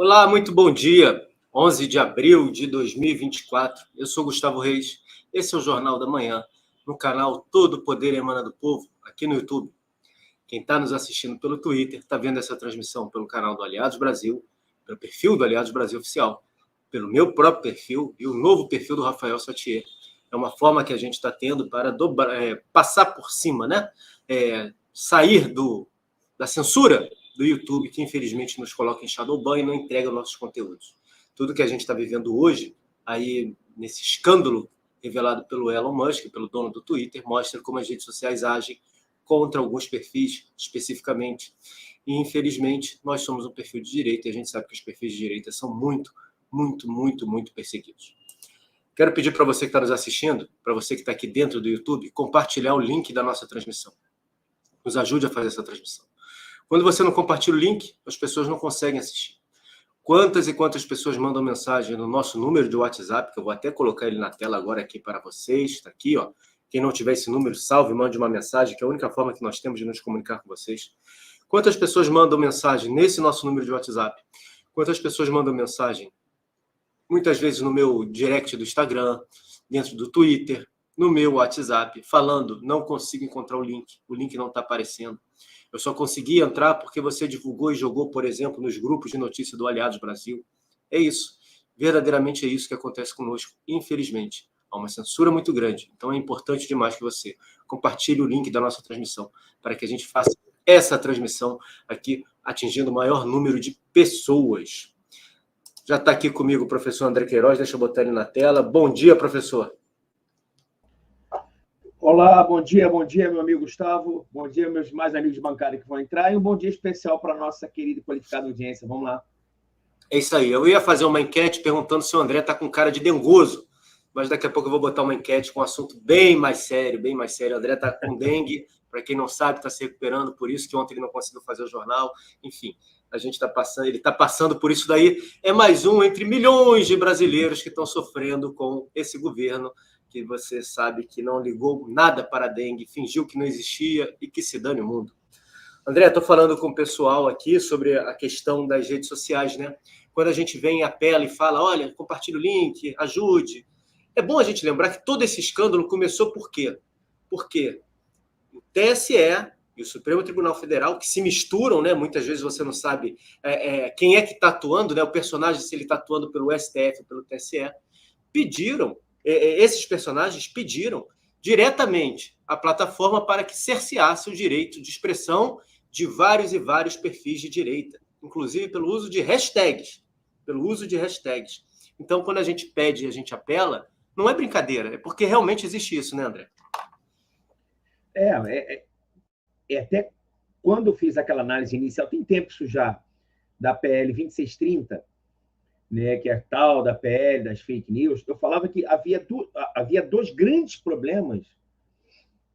Olá, muito bom dia. 11 de abril de 2024. Eu sou Gustavo Reis. Esse é o Jornal da Manhã, no canal Todo o Poder Emana do Povo, aqui no YouTube. Quem está nos assistindo pelo Twitter está vendo essa transmissão pelo canal do Aliados Brasil, pelo perfil do Aliados Brasil Oficial, pelo meu próprio perfil e o novo perfil do Rafael Sautier. É uma forma que a gente está tendo para passar por cima, né? Sair da censura do YouTube, que infelizmente nos coloca em shadowban e não entrega nossos conteúdos. Tudo que a gente está vivendo hoje, aí nesse escândalo revelado pelo Elon Musk, pelo dono do Twitter, mostra como as redes sociais agem contra alguns perfis, especificamente. E, infelizmente, nós somos um perfil de direita e a gente sabe que os perfis de direita são muito perseguidos. Quero pedir para você que está nos assistindo, para você que está aqui dentro do YouTube, compartilhar o link da nossa transmissão. Nos ajude a fazer essa transmissão. Quando você não compartilha o link, as pessoas não conseguem assistir. Quantas e quantas pessoas mandam mensagem no nosso número de WhatsApp, que eu vou até colocar ele na tela agora aqui para vocês, está aqui, ó. Quem não tiver esse número, salve, mande uma mensagem, que é a única forma que nós temos de nos comunicar com vocês. Quantas pessoas mandam mensagem nesse nosso número de WhatsApp? Quantas pessoas mandam mensagem, muitas vezes no meu direct do Instagram, dentro do Twitter, no meu WhatsApp, falando, não consigo encontrar o link não está aparecendo. Eu só consegui entrar porque você divulgou e jogou, por exemplo, nos grupos de notícia do Aliados Brasil. É isso. Verdadeiramente é isso que acontece conosco, infelizmente. Há uma censura muito grande. Então é importante demais que você compartilhe o link da nossa transmissão, para que a gente faça essa transmissão aqui, atingindo o maior número de pessoas. Já está aqui comigo o professor André Queiroz, deixa eu botar ele na tela. Bom dia, professor. Olá, bom dia, meu amigo Gustavo. Bom dia, meus mais amigos de bancada que vão entrar. E um bom dia especial para a nossa querida e qualificada audiência. Vamos lá. É isso aí. Eu ia fazer uma enquete perguntando se o André está com cara de dengoso, mas daqui a pouco eu vou botar uma enquete com um assunto bem mais sério, bem mais sério. O André está com dengue, para quem não sabe, está se recuperando, por isso que ontem ele não conseguiu fazer o jornal. Enfim, a gente está passando, ele está passando por isso daí. É mais um entre milhões de brasileiros que estão sofrendo com esse governo, que você sabe que não ligou nada para a dengue, fingiu que não existia e que se dane o mundo. André, estou falando com o pessoal aqui sobre a questão das redes sociais, né? Quando a gente vem, apela e fala, olha, compartilhe o link, ajude. É bom a gente lembrar que todo esse escândalo começou por quê? Porque o TSE e o Supremo Tribunal Federal, que se misturam, né? Muitas vezes você não sabe quem é que está atuando, né? O personagem, se ele está atuando pelo STF ou pelo TSE, pediram, esses personagens pediram diretamente a plataforma para que cerceasse o direito de expressão de vários e vários perfis de direita, inclusive pelo uso de hashtags. Então, quando a gente pede e a gente apela, não é brincadeira, é porque realmente existe isso, né, André? Até quando eu fiz aquela análise inicial, tem tempo isso já, da PL 2630, né, que é a tal da PL das fake news, eu falava que havia dois grandes problemas,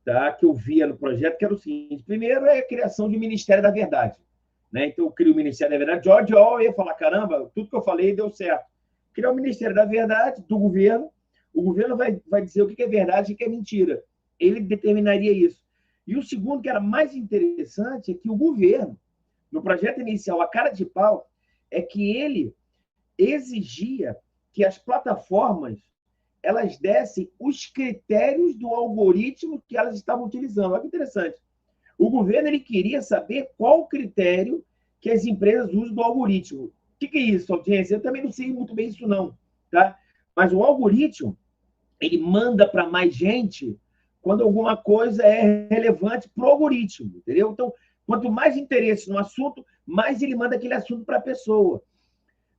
tá, que eu via no projeto, que era o seguinte: primeiro é a criação de um Ministério da Verdade. Né? Então, eu crio o Ministério da Verdade. George Orwell ia falar, caramba, tudo que eu falei deu certo. Criar o Ministério da Verdade do governo, o governo vai dizer o que é verdade e o que é mentira. Ele determinaria isso. E o segundo, que era mais interessante, é que o governo, no projeto inicial, a cara de pau, é que ele exigia que as plataformas elas dessem os critérios do algoritmo que elas estavam utilizando. Olha que interessante. O governo ele queria saber qual o critério que as empresas usam do algoritmo. O que é isso, audiência? Eu também não sei muito bem isso, não. Tá? Mas o algoritmo ele manda para mais gente quando alguma coisa é relevante para o algoritmo. Entendeu? Então, quanto mais interesse no assunto, mais ele manda aquele assunto para a pessoa.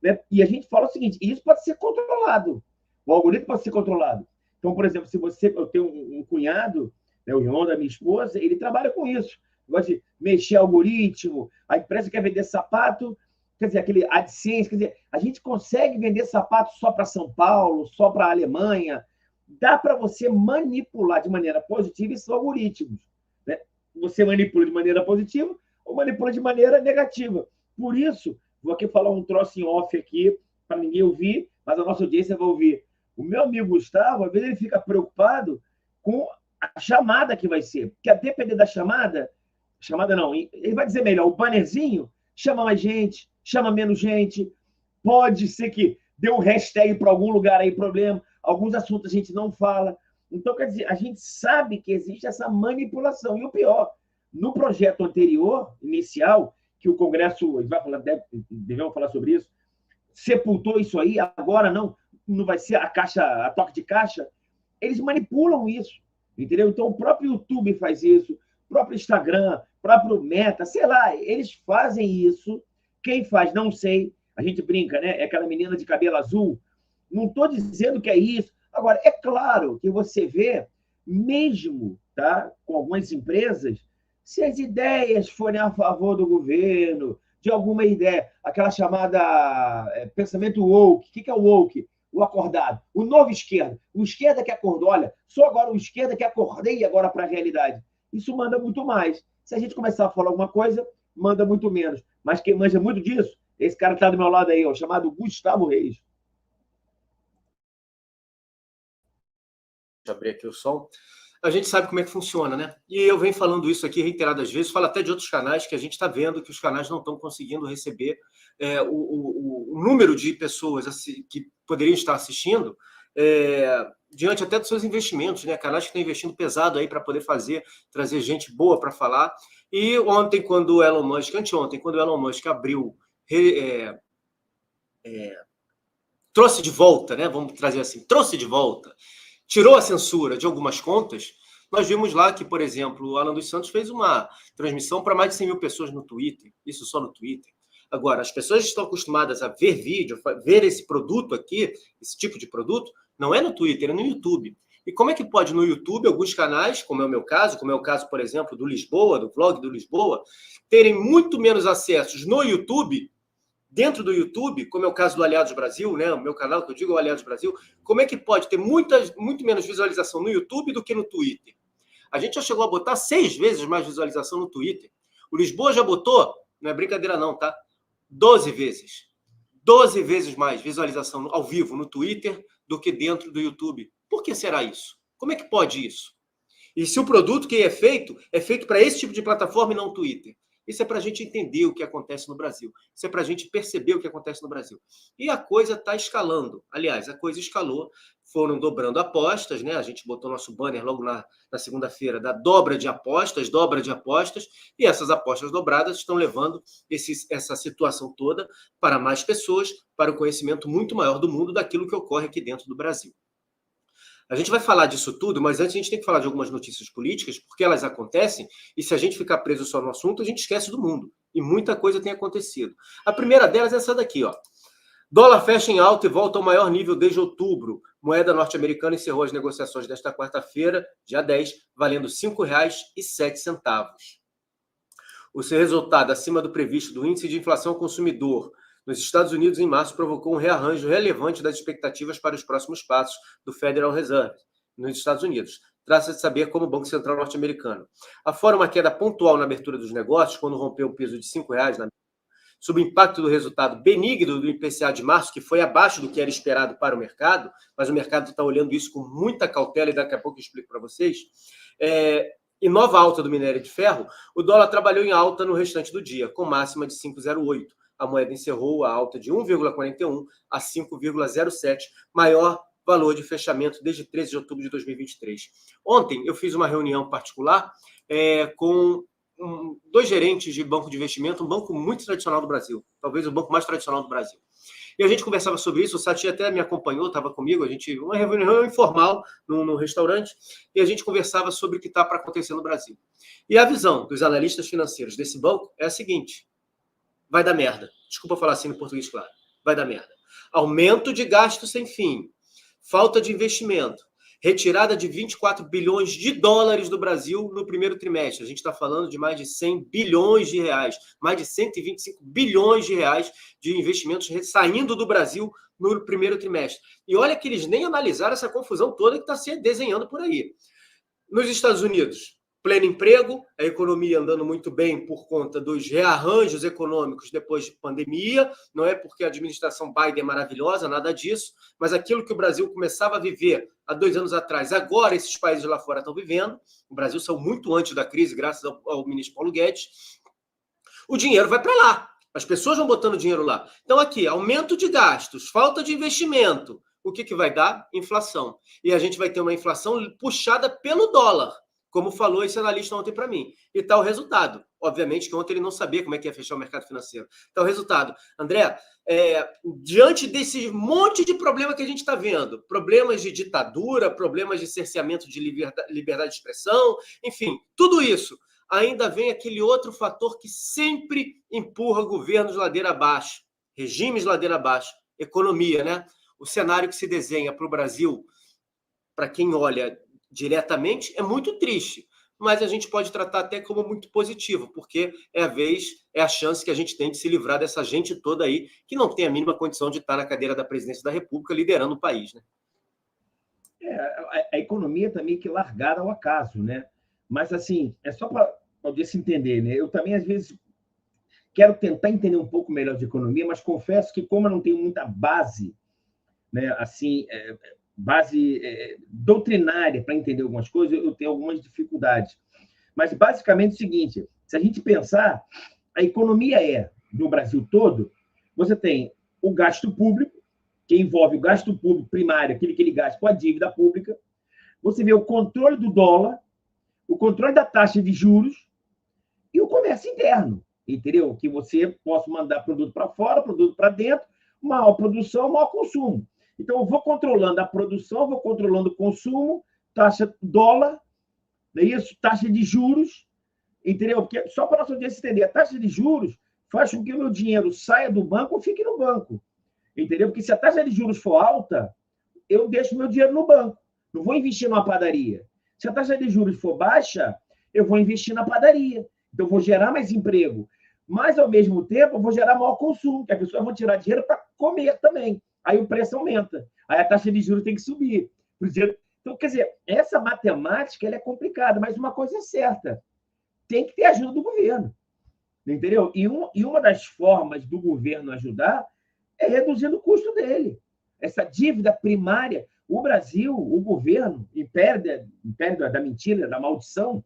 Né? E a gente fala o seguinte: isso pode ser controlado. O algoritmo pode ser controlado. Então, por exemplo, eu tenho um cunhado, né, o irmão da minha esposa, ele trabalha com isso. Gosta de mexer algoritmo, a empresa quer vender sapato, quer dizer, aquele AdSense, quer dizer, a gente consegue vender sapato só para São Paulo, só para a Alemanha. Dá para você manipular de maneira positiva esses algoritmos. Né? Você manipula de maneira positiva ou manipula de maneira negativa. Por isso, vou aqui falar um troço em off aqui, para ninguém ouvir, mas a nossa audiência vai ouvir. O meu amigo Gustavo, às vezes, ele fica preocupado com a chamada que vai ser. Porque a depender da chamada não, ele vai dizer melhor, o bannerzinho chama mais gente, chama menos gente. pode ser que dê um hashtag para algum lugar aí, problema, alguns assuntos a gente não fala. Então, quer dizer, a gente sabe que existe essa manipulação. E o pior, no projeto anterior, inicial, que o Congresso, vai falar, devemos falar sobre isso, sepultou isso aí, agora não vai ser a toque de caixa, eles manipulam isso, entendeu? Então, o próprio YouTube faz isso, o próprio Instagram, o próprio Meta, sei lá, eles fazem isso. Quem faz, não sei. A gente brinca, né? É aquela menina de cabelo azul. Não estou dizendo que é isso. Agora, é claro que você vê, mesmo tá, com algumas empresas, se as ideias forem a favor do governo, de alguma ideia, aquela chamada pensamento woke. O que é o woke? O acordado, o novo esquerda, o esquerda que acordou, olha, sou agora o esquerda que acordei agora para a realidade. Isso manda muito mais. Se a gente começar a falar alguma coisa, manda muito menos. Mas quem manja muito disso, esse cara que está do meu lado aí, ó, chamado Gustavo Reis. Deixa eu abrir aqui o som. A gente sabe como é que funciona, né? E eu venho falando isso aqui reiteradas vezes, falo até de outros canais que a gente está vendo que os canais não estão conseguindo receber o número de pessoas que poderiam estar assistindo diante até dos seus investimentos, né? Canais que estão investindo pesado aí para poder trazer gente boa para falar. E ontem, quando o Elon Musk, anteontem, quando o Elon Musk abriu, trouxe de volta, né? Vamos trazer assim, trouxe de volta, tirou a censura de algumas contas, nós vimos lá que, por exemplo, o Alan dos Santos fez uma transmissão para mais de 100 mil pessoas no Twitter, isso só no Twitter. Agora, as pessoas estão acostumadas a ver vídeo, ver esse produto aqui, esse tipo de produto, não é no Twitter, é no YouTube. E como é que pode no YouTube alguns canais, como é o meu caso, como é o caso, por exemplo, do Lisboa, do vlog do Lisboa, terem muito menos acessos no YouTube, dentro do YouTube, como é o caso do Aliados Brasil, né, o meu canal que eu digo é o Aliados Brasil, como é que pode ter muito menos visualização no YouTube do que no Twitter? A gente já chegou a botar 6 vezes mais visualização no Twitter. O Lisboa já botou, não é brincadeira não, tá? 12 vezes. 12 vezes mais visualização ao vivo no Twitter do que dentro do YouTube. Por que será isso? Como é que pode isso? E se o produto que é feito para esse tipo de plataforma e não Twitter? Isso é para a gente entender o que acontece no Brasil. Isso é para a gente perceber o que acontece no Brasil. E a coisa está escalando. Aliás, a coisa escalou. Foram dobrando apostas, né? A gente botou nosso banner logo na segunda-feira da dobra de apostas, e essas apostas dobradas estão levando essa situação toda para mais pessoas, para o conhecimento muito maior do mundo daquilo que ocorre aqui dentro do Brasil. A gente vai falar disso tudo, mas antes a gente tem que falar de algumas notícias políticas, porque elas acontecem, e se a gente ficar preso só no assunto, a gente esquece do mundo. E muita coisa tem acontecido. A primeira delas é essa daqui, ó. Dólar fecha em alta e volta ao maior nível desde outubro. Moeda norte-americana encerrou as negociações desta quarta-feira, dia 10, valendo R$ 5,07. O seu resultado acima do previsto do índice de inflação ao consumidor nos Estados Unidos, em março, provocou um rearranjo relevante das expectativas para os próximos passos do Federal Reserve nos Estados Unidos. Trata-se de saber como o Banco Central norte-americano. Afora uma queda pontual na abertura dos negócios, quando rompeu o piso de R$ 5,00 sob o impacto do resultado benigno do IPCA de março, que foi abaixo do que era esperado para o mercado, mas o mercado está olhando isso com muita cautela e daqui a pouco eu explico para vocês, e nova alta do minério de ferro, o dólar trabalhou em alta no restante do dia, com máxima de 5,08. A moeda encerrou a alta de 1,41 a 5,07, maior valor de fechamento desde 13 de outubro de 2023. Ontem eu fiz uma reunião particular com 2 gerentes de banco de investimento, um banco muito tradicional do Brasil, talvez o banco mais tradicional do Brasil. E a gente conversava sobre isso, o Sati até me acompanhou, estava comigo, uma reunião informal num restaurante, e a gente conversava sobre o que está para acontecer no Brasil. E a visão dos analistas financeiros desse banco é a seguinte: vai dar merda. Desculpa falar assim no português claro. Vai dar merda. Aumento de gasto sem fim. Falta de investimento. Retirada de 24 bilhões de dólares do Brasil no primeiro trimestre. A gente está falando de mais de 100 bilhões de reais. Mais de 125 bilhões de reais de investimentos saindo do Brasil no primeiro trimestre. E olha que eles nem analisaram essa confusão toda que está se desenhando por aí. Nos Estados Unidos, pleno emprego, a economia andando muito bem por conta dos rearranjos econômicos depois de pandemia, não é porque a administração Biden é maravilhosa, nada disso, mas aquilo que o Brasil começava a viver há 2 anos atrás, agora esses países lá fora estão vivendo. O Brasil saiu muito antes da crise, graças ao ministro Paulo Guedes. O dinheiro vai para lá. As pessoas vão botando dinheiro lá. Então, aqui, aumento de gastos, falta de investimento. O que vai dar? Inflação. E a gente vai ter uma inflação puxada pelo dólar, como falou esse analista ontem para mim. E está o resultado. Obviamente que ontem ele não sabia como é que ia fechar o mercado financeiro. Está o resultado. André, diante desse monte de problema que a gente está vendo, problemas de ditadura, problemas de cerceamento de liberdade de expressão, enfim, tudo isso, ainda vem aquele outro fator que sempre empurra governos ladeira abaixo, regimes ladeira abaixo, economia, né? O cenário que se desenha para o Brasil, para quem olha diretamente, é muito triste, mas a gente pode tratar até como muito positivo, porque é a chance que a gente tem de se livrar dessa gente toda aí que não tem a mínima condição de estar na cadeira da presidência da República liderando o país, né? A economia também que largada ao acaso, né? Mas, assim, é só para poder se entender, né? Eu também, às vezes, quero tentar entender um pouco melhor de economia, mas confesso que, como eu não tenho muita base, né, assim, base doutrinária para entender algumas coisas, eu tenho algumas dificuldades. Mas, basicamente, é o seguinte, se a gente pensar, a economia no Brasil todo, você tem o gasto público, que envolve o gasto público primário, aquele que ele gasta com a dívida pública, você vê o controle do dólar, o controle da taxa de juros e o comércio interno, entendeu? Que você possa mandar produto para fora, produto para dentro, maior produção, maior consumo. Então, eu vou controlando a produção, vou controlando o consumo, taxa dólar, não é isso? Taxa de juros, entendeu? Porque, só para a nossa audiência entender, a taxa de juros faz com que o meu dinheiro saia do banco ou fique no banco, entendeu? Porque se a taxa de juros for alta, eu deixo meu dinheiro no banco, não vou investir numa padaria. Se a taxa de juros for baixa, eu vou investir na padaria, então eu vou gerar mais emprego. Mas, ao mesmo tempo, eu vou gerar maior consumo, que as pessoas vão tirar dinheiro para comer também. Aí o preço aumenta. Aí a taxa de juros tem que subir. Então, quer dizer, essa matemática ela é complicada, mas uma coisa é certa. Tem que ter ajuda do governo. Entendeu? E uma das formas do governo ajudar é reduzindo o custo dele. Essa dívida primária. O Brasil, o governo, império da mentira, da maldição,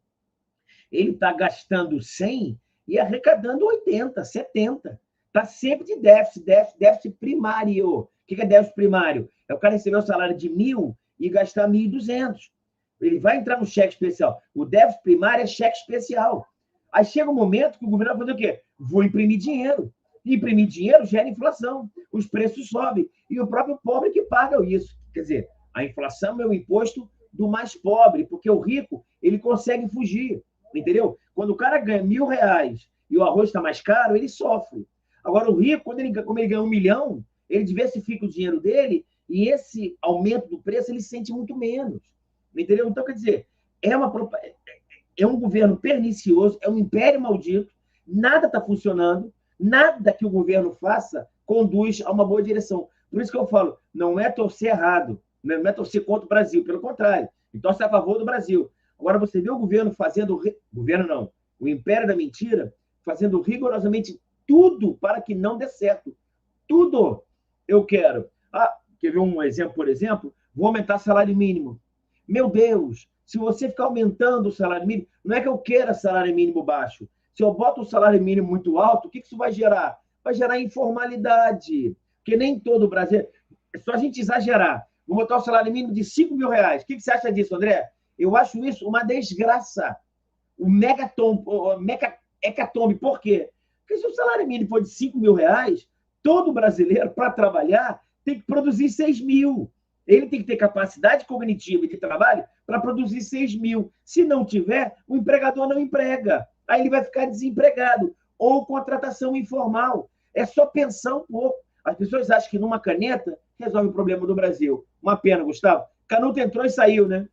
ele está gastando 100 e arrecadando 80, 70. Está sempre de déficit primário. O que é déficit primário? É o cara receber um salário de 1.000 e gastar 1.200. Ele vai entrar no cheque especial. O déficit primário é cheque especial. Aí chega um momento que o governo vai fazer o quê? Vou imprimir dinheiro. Imprimir dinheiro gera inflação. Os preços sobem. E o próprio pobre que paga isso. Quer dizer, a inflação é o imposto do mais pobre, porque o rico ele consegue fugir. Entendeu? Quando o cara ganha R$1.000 e o arroz está mais caro, ele sofre. Agora, o rico, como ele ganha 1 milhão, ele diversifica o dinheiro dele e esse aumento do preço ele sente muito menos. Entendeu? Então, quer dizer, é um governo pernicioso, é um império maldito, nada está funcionando, nada que o governo faça conduz a uma boa direção. Por isso que eu falo, não é torcer errado, não é torcer contra o Brasil, pelo contrário, então você é a favor do Brasil. Agora, você vê o governo fazendo... Governo não, o império da mentira fazendo rigorosamente tudo para que não dê certo. Tudo eu quero. Quer ver um exemplo, por exemplo? Vou aumentar o salário mínimo. Meu Deus, se você ficar aumentando o salário mínimo, não é que eu queira salário mínimo baixo. Se eu boto o salário mínimo muito alto, o que isso vai gerar? Vai gerar informalidade. Porque nem todo o Brasil... É só a gente exagerar. Vou botar o salário mínimo de R$5.000. O que você acha disso, André? Eu acho isso uma desgraça. O hecatombe. Por quê? Porque se o salário mínimo for de R$5.000, todo brasileiro, para trabalhar, tem que produzir 6.000. Ele tem que ter capacidade cognitiva e de trabalho para produzir 6.000. Se não tiver, o empregador não emprega. Aí ele vai ficar desempregado. Ou contratação informal. É só pensar um pouco. As pessoas acham que numa caneta resolve o problema do Brasil. Uma pena, Gustavo. Canuto entrou e saiu, né?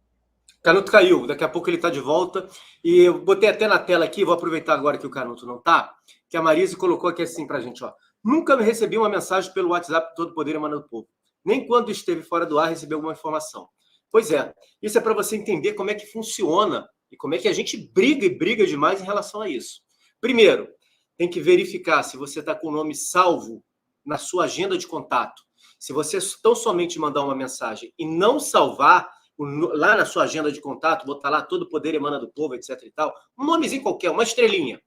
Canuto caiu, daqui a pouco ele está de volta. E eu botei até na tela aqui, vou aproveitar agora que o Canuto não está, que a Marise colocou aqui assim para a gente, ó. Nunca me recebi uma mensagem pelo WhatsApp Todo Poder Emanando do Povo. Nem quando esteve fora do ar recebi alguma informação. Pois é, isso é para você entender como é que funciona e como é que a gente briga e briga demais em relação a isso. Primeiro, tem que verificar se você está com o nome salvo na sua agenda de contato. Se você tão somente mandar uma mensagem e não salvar lá na sua agenda de contato, botar lá Todo Poder Emana do Povo, etc e tal, um nomezinho qualquer, uma estrelinha,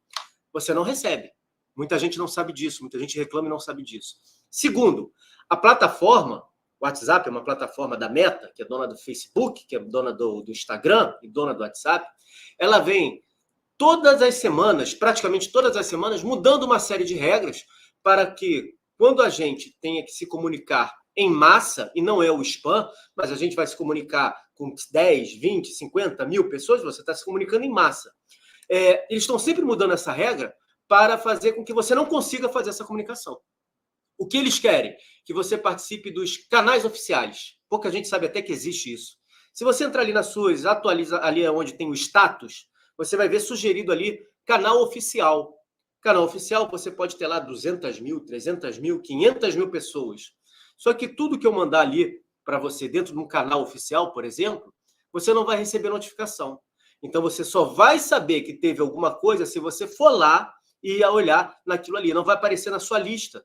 você não recebe. Muita gente não sabe disso, muita gente reclama e não sabe disso. Segundo, a plataforma, o WhatsApp é uma plataforma da Meta, que é dona do Facebook, que é dona do Instagram e dona do WhatsApp. Ela vem todas as semanas, praticamente todas as semanas, mudando uma série de regras para que, quando a gente tenha que se comunicar em massa, e não é o spam, mas a gente vai se comunicar com 10, 20, 50 mil pessoas, você está se comunicando em massa. Eles estão sempre mudando essa regra para fazer com que você não consiga fazer essa comunicação. O que eles querem? Que você participe dos canais oficiais. Pouca gente sabe até que existe isso. Se você entrar ali nas suas, atualiza ali onde tem o status, você vai ver sugerido ali canal oficial. Canal oficial, você pode ter lá 200 mil, 300 mil, 500 mil pessoas. Só que tudo que eu mandar ali para você dentro de um canal oficial, por exemplo, você não vai receber notificação. Então, você só vai saber que teve alguma coisa se você for lá e olhar naquilo ali. Não vai aparecer na sua lista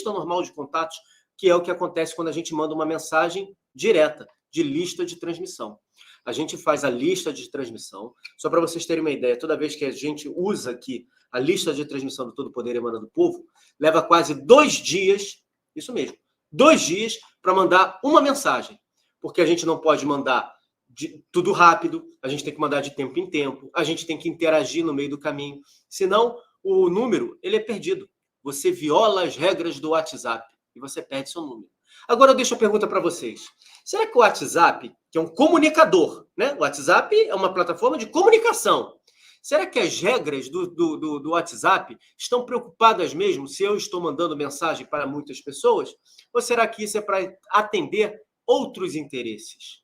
normal de contatos, que é o que acontece quando a gente manda uma mensagem direta, de lista de transmissão. A gente faz a lista de transmissão, só para vocês terem uma ideia, toda vez que a gente usa aqui a lista de transmissão do Todo Poder Emana do Povo, leva quase 2 dias, isso mesmo, 2 dias para mandar uma mensagem, porque a gente não pode mandar tudo rápido, a gente tem que mandar de tempo em tempo, a gente tem que interagir no meio do caminho, senão o número ele é perdido. Você viola as regras do WhatsApp e você perde seu número. Agora eu deixo a pergunta para vocês. Será que o WhatsApp, que é um comunicador, né? O WhatsApp é uma plataforma de comunicação. Será que as regras do WhatsApp estão preocupadas mesmo se eu estou mandando mensagem para muitas pessoas? Ou será que isso é para atender outros interesses?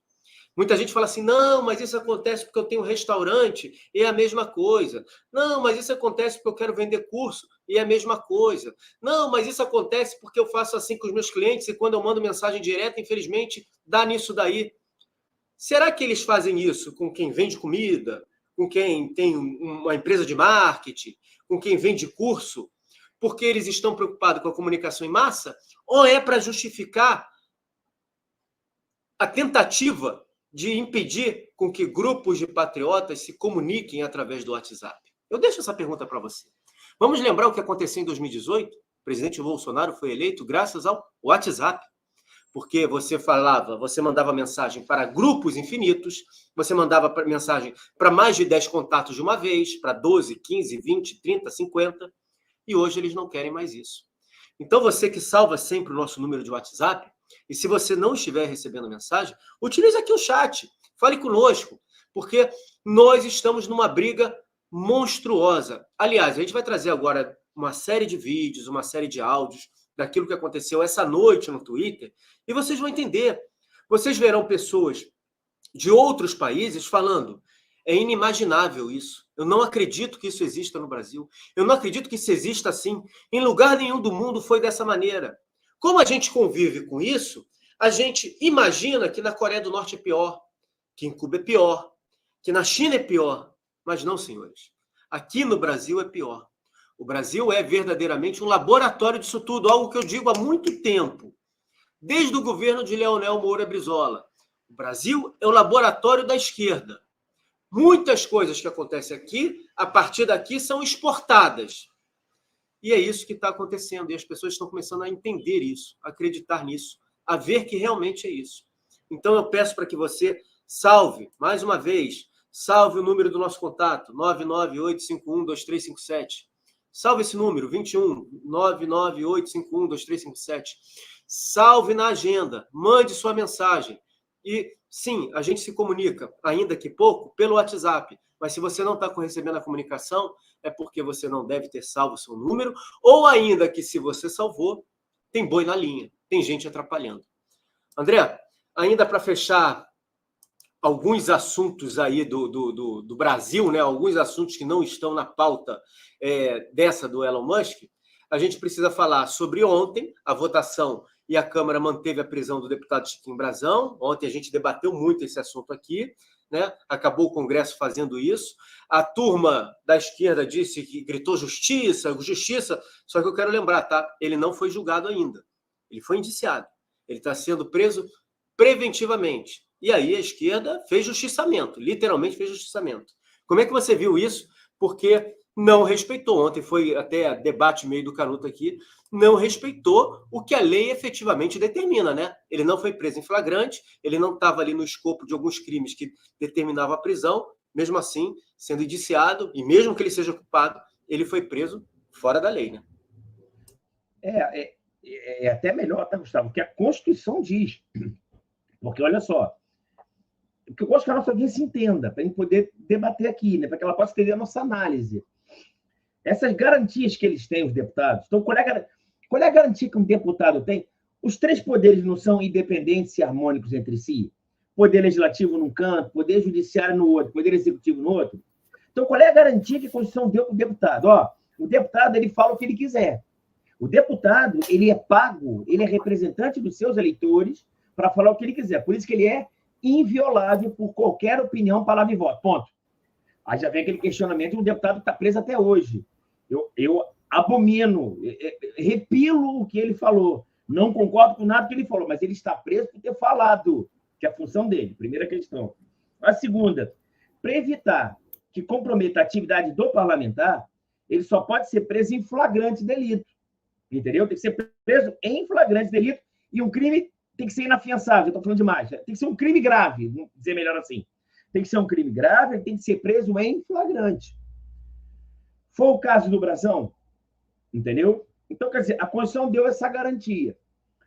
Muita gente fala assim, não, mas isso acontece porque eu tenho um restaurante e é a mesma coisa. Não, mas isso acontece porque eu quero vender curso e é a mesma coisa. Não, mas isso acontece porque eu faço assim com os meus clientes e quando eu mando mensagem direta, infelizmente, dá nisso daí. Será que eles fazem isso com quem vende comida, com quem tem uma empresa de marketing, com quem vende curso, porque eles estão preocupados com a comunicação em massa? Ou é para justificar a tentativa de impedir com que grupos de patriotas se comuniquem através do WhatsApp? Eu deixo essa pergunta para você. Vamos lembrar o que aconteceu em 2018? O presidente Bolsonaro foi eleito graças ao WhatsApp. Porque você mandava mensagem para grupos infinitos, você mandava mensagem para mais de 10 contatos de uma vez, para 12, 15, 20, 30, 50, e hoje eles não querem mais isso. Então, você que salva sempre o nosso número de WhatsApp, e se você não estiver recebendo mensagem, utilize aqui o chat, fale conosco, porque nós estamos numa briga monstruosa. Aliás, a gente vai trazer agora uma série de vídeos, uma série de áudios daquilo que aconteceu essa noite no Twitter, e vocês vão entender. Vocês verão pessoas de outros países falando, é inimaginável isso. Eu não acredito que isso exista no Brasil. Eu não acredito que isso exista assim. Em lugar nenhum do mundo foi dessa maneira. Como a gente convive com isso, a gente imagina que na Coreia do Norte é pior, que em Cuba é pior, que na China é pior. Mas não, senhores. Aqui no Brasil é pior. O Brasil é verdadeiramente um laboratório disso tudo, algo que eu digo há muito tempo. Desde o governo de Leonel Moura Brizola. O Brasil é o laboratório da esquerda. Muitas coisas que acontecem aqui, a partir daqui, são exportadas. E é isso que está acontecendo. E as pessoas estão começando a entender isso, a acreditar nisso, a ver que realmente é isso. Então, eu peço para que você salve, mais uma vez, salve o número do nosso contato, 998512357. Salve esse número, 21 998512357. Salve na agenda, mande sua mensagem. E, sim, a gente se comunica, ainda que pouco, pelo WhatsApp. Mas se você não está recebendo a comunicação, é porque você não deve ter salvo o seu número, ou ainda que se você salvou, tem boi na linha, tem gente atrapalhando. André, ainda para fechar alguns assuntos aí do Brasil, né? Alguns assuntos que não estão na pauta dessa do Elon Musk, a gente precisa falar sobre ontem, a votação e a Câmara manteve a prisão do deputado Chiquinho Brazão. Ontem a gente debateu muito esse assunto aqui, né? Acabou o Congresso fazendo isso. A turma da esquerda disse que gritou justiça, justiça, só que eu quero lembrar, tá? Ele não foi julgado ainda. Ele foi indiciado. Ele está sendo preso preventivamente. E aí a esquerda fez justiçamento, literalmente fez justiçamento. Como é que você viu isso? Porque não respeitou. Ontem foi até debate meio do Canuto aqui, não respeitou o que a lei efetivamente determina, né? Ele não foi preso em flagrante, ele não estava ali no escopo de alguns crimes que determinavam a prisão, mesmo assim, sendo indiciado, e mesmo que ele seja culpado, ele foi preso fora da lei, né? É até melhor, tá, Gustavo? Que a Constituição diz. Porque, olha só, porque eu gosto que a nossa audiência entenda, para a gente poder debater aqui, né? Para que ela possa entender a nossa análise. Essas garantias que eles têm, os deputados. Então, qual é a garantia que um deputado tem? Os três poderes não são independentes e harmônicos entre si? Poder legislativo num canto, poder judiciário no outro, poder executivo no outro. Então, qual é a garantia que a Constituição deu para o deputado? Ó, o deputado ele fala o que ele quiser. O deputado ele é pago, ele é representante dos seus eleitores para falar o que ele quiser. Por isso que ele é inviolável por qualquer opinião, palavra e voto. Ponto. Aí já vem aquele questionamento de um deputado que está preso até hoje. Eu abomino, repilo o que ele falou. Não concordo com nada que ele falou, mas ele está preso por ter falado, que é a função dele. Primeira questão. A segunda, para evitar que comprometa a atividade do parlamentar, ele só pode ser preso em flagrante delito. Entendeu? Tem que ser preso em flagrante delito e um crime tem que ser inafiançável. Estou falando demais. Tem que ser um crime grave, vamos dizer melhor assim. Tem que ser um crime grave, ele tem que ser preso em flagrante. Foi o caso do Brasão, entendeu? Então, quer dizer, a Constituição deu essa garantia.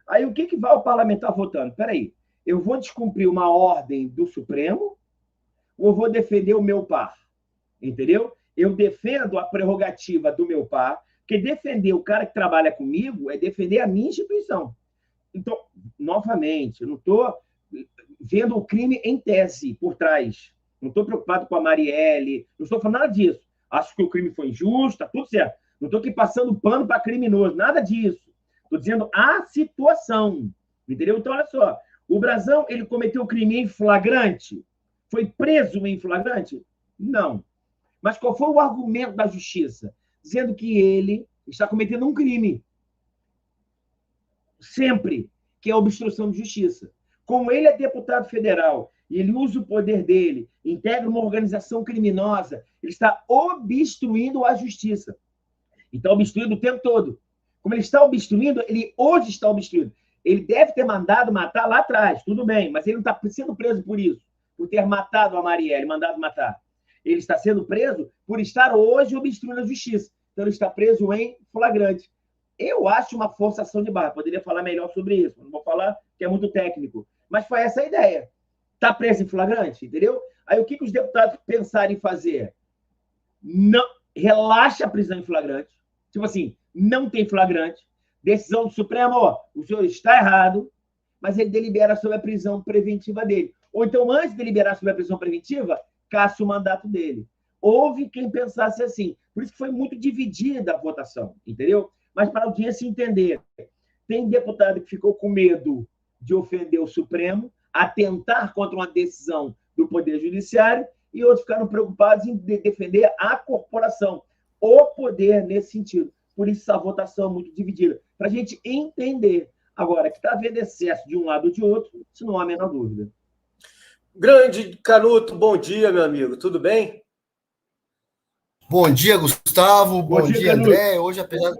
Aí, o que vai o parlamentar votando? Espera aí, eu vou descumprir uma ordem do Supremo ou vou defender o meu par? Entendeu? Eu defendo a prerrogativa do meu par, porque defender o cara que trabalha comigo é defender a minha instituição. Então, novamente, eu não estou vendo o crime em tese por trás. Não estou preocupado com a Marielle, não estou falando nada disso. Acho que o crime foi injusto, está tudo certo. Não estou aqui passando pano para criminoso, nada disso. Estou dizendo a situação. Entendeu? Então, olha só. O Brasão, ele cometeu crime em flagrante? Foi preso em flagrante? Não. Mas qual foi o argumento da justiça? Dizendo que ele está cometendo um crime. Sempre, que é a obstrução de justiça. Como ele é deputado federal e ele usa o poder dele, integra uma organização criminosa, ele está obstruindo a justiça. E está obstruindo o tempo todo. Como ele está obstruindo, ele hoje está obstruindo. Ele deve ter mandado matar lá atrás, tudo bem, mas ele não está sendo preso por isso, por ter matado a Marielle, mandado matar. Ele está sendo preso por estar hoje obstruindo a justiça. Então, ele está preso em flagrante. Eu acho uma forçação de barra. Poderia falar melhor sobre isso. Não vou falar, que é muito técnico. Mas foi essa a ideia. Está preso em flagrante, entendeu? Aí, o que os deputados pensaram em fazer? Não, relaxa a prisão em flagrante. Tipo assim, não tem flagrante. Decisão do Supremo, ó, o senhor está errado, mas ele delibera sobre a prisão preventiva dele. Ou então, antes de deliberar sobre a prisão preventiva, caça o mandato dele. Houve quem pensasse assim. Por isso que foi muito dividida a votação, entendeu? Mas para a audiência entender, tem deputado que ficou com medo de ofender o Supremo, atentar contra uma decisão do Poder Judiciário, e outros ficaram preocupados em defender a corporação, o poder nesse sentido. Por isso essa votação é muito dividida, para a gente entender. Agora, que está havendo excesso de um lado ou de outro, isso não há a menor dúvida. Grande Canuto, bom dia, meu amigo. Tudo bem? Bom dia, Gustavo. Bom dia, Canuto. André. Hoje, apesar...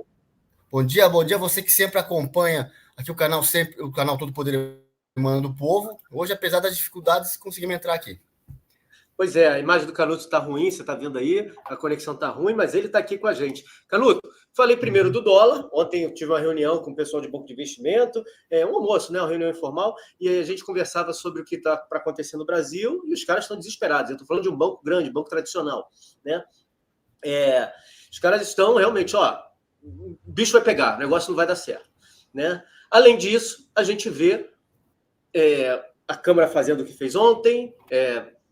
Bom dia, você que sempre acompanha aqui o canal Todo Poder Emanando do Povo. Hoje, apesar das dificuldades, conseguimos entrar aqui. Pois é, a imagem do Canuto está ruim, você está vendo aí, a conexão está ruim, mas ele está aqui com a gente. Canuto, falei primeiro do dólar. Ontem eu tive uma reunião com o pessoal de banco de investimento, um almoço, né, uma reunião informal, e aí a gente conversava sobre o que está para acontecer no Brasil, e os caras estão desesperados. Eu estou falando de um banco grande, banco tradicional, né? Os caras estão realmente, ó, o bicho vai pegar, o negócio não vai dar certo, né? Além disso, a gente vê a Câmara fazendo o que fez ontem,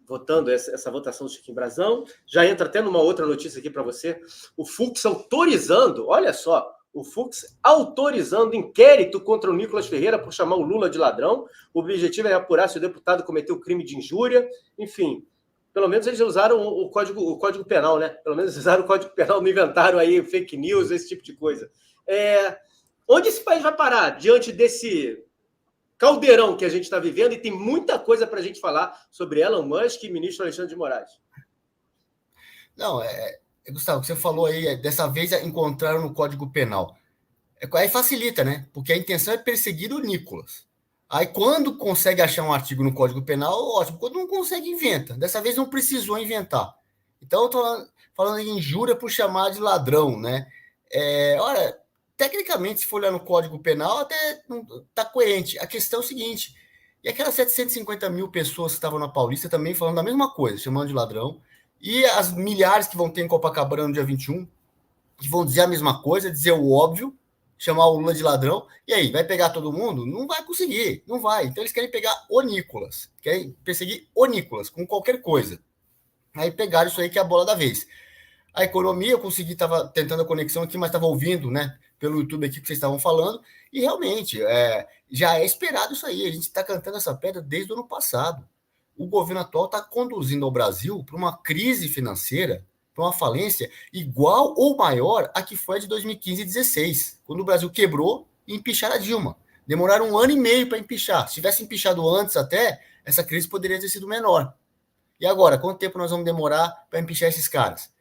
votando essa votação do Chiquinho Brasão. Já entra até numa outra notícia aqui para você. O Fux autorizando, olha só, o Fux autorizando inquérito contra o Nicolas Ferreira por chamar o Lula de ladrão. O objetivo é apurar se o deputado cometeu crime de injúria. Enfim, pelo menos eles usaram o código penal, né? Pelo menos usaram o Código Penal, não inventaram aí fake news, esse tipo de coisa. Onde esse país vai parar diante desse caldeirão que a gente está vivendo? E tem muita coisa para a gente falar sobre Elon Musk e ministro Alexandre de Moraes. Não, Gustavo, você falou aí, dessa vez encontraram no Código Penal. Aí facilita, né? Porque a intenção é perseguir o Nicolas. Aí, quando consegue achar um artigo no Código Penal, ótimo. Quando não consegue, inventa. Dessa vez não precisou inventar. Então, eu estou falando em injúria por chamar de ladrão, né? Olha, tecnicamente, se for olhar no Código Penal, até está coerente. A questão é o seguinte, e aquelas 750 mil pessoas que estavam na Paulista também falando a mesma coisa, chamando de ladrão, e as milhares que vão ter em Copacabana no dia 21, que vão dizer a mesma coisa, dizer o óbvio, chamar o Lula de ladrão, e aí, vai pegar todo mundo? Não vai conseguir, não vai. Então eles querem pegar o Nicolas, querem perseguir o Nicolas com qualquer coisa. Aí pegaram isso aí que é a bola da vez. A economia, eu consegui, estava tentando a conexão aqui, mas estava ouvindo, né, pelo YouTube aqui que vocês estavam falando, e realmente, já é esperado isso aí, a gente está cantando essa pedra desde o ano passado. O governo atual está conduzindo o Brasil para uma crise financeira, para uma falência igual ou maior a que foi a de 2015 e 2016, quando o Brasil quebrou e empicharam a Dilma. Demoraram 1 ano e meio para empichar. Se tivesse empichado antes até, essa crise poderia ter sido menor. E agora, quanto tempo nós vamos demorar para empichar esses caras?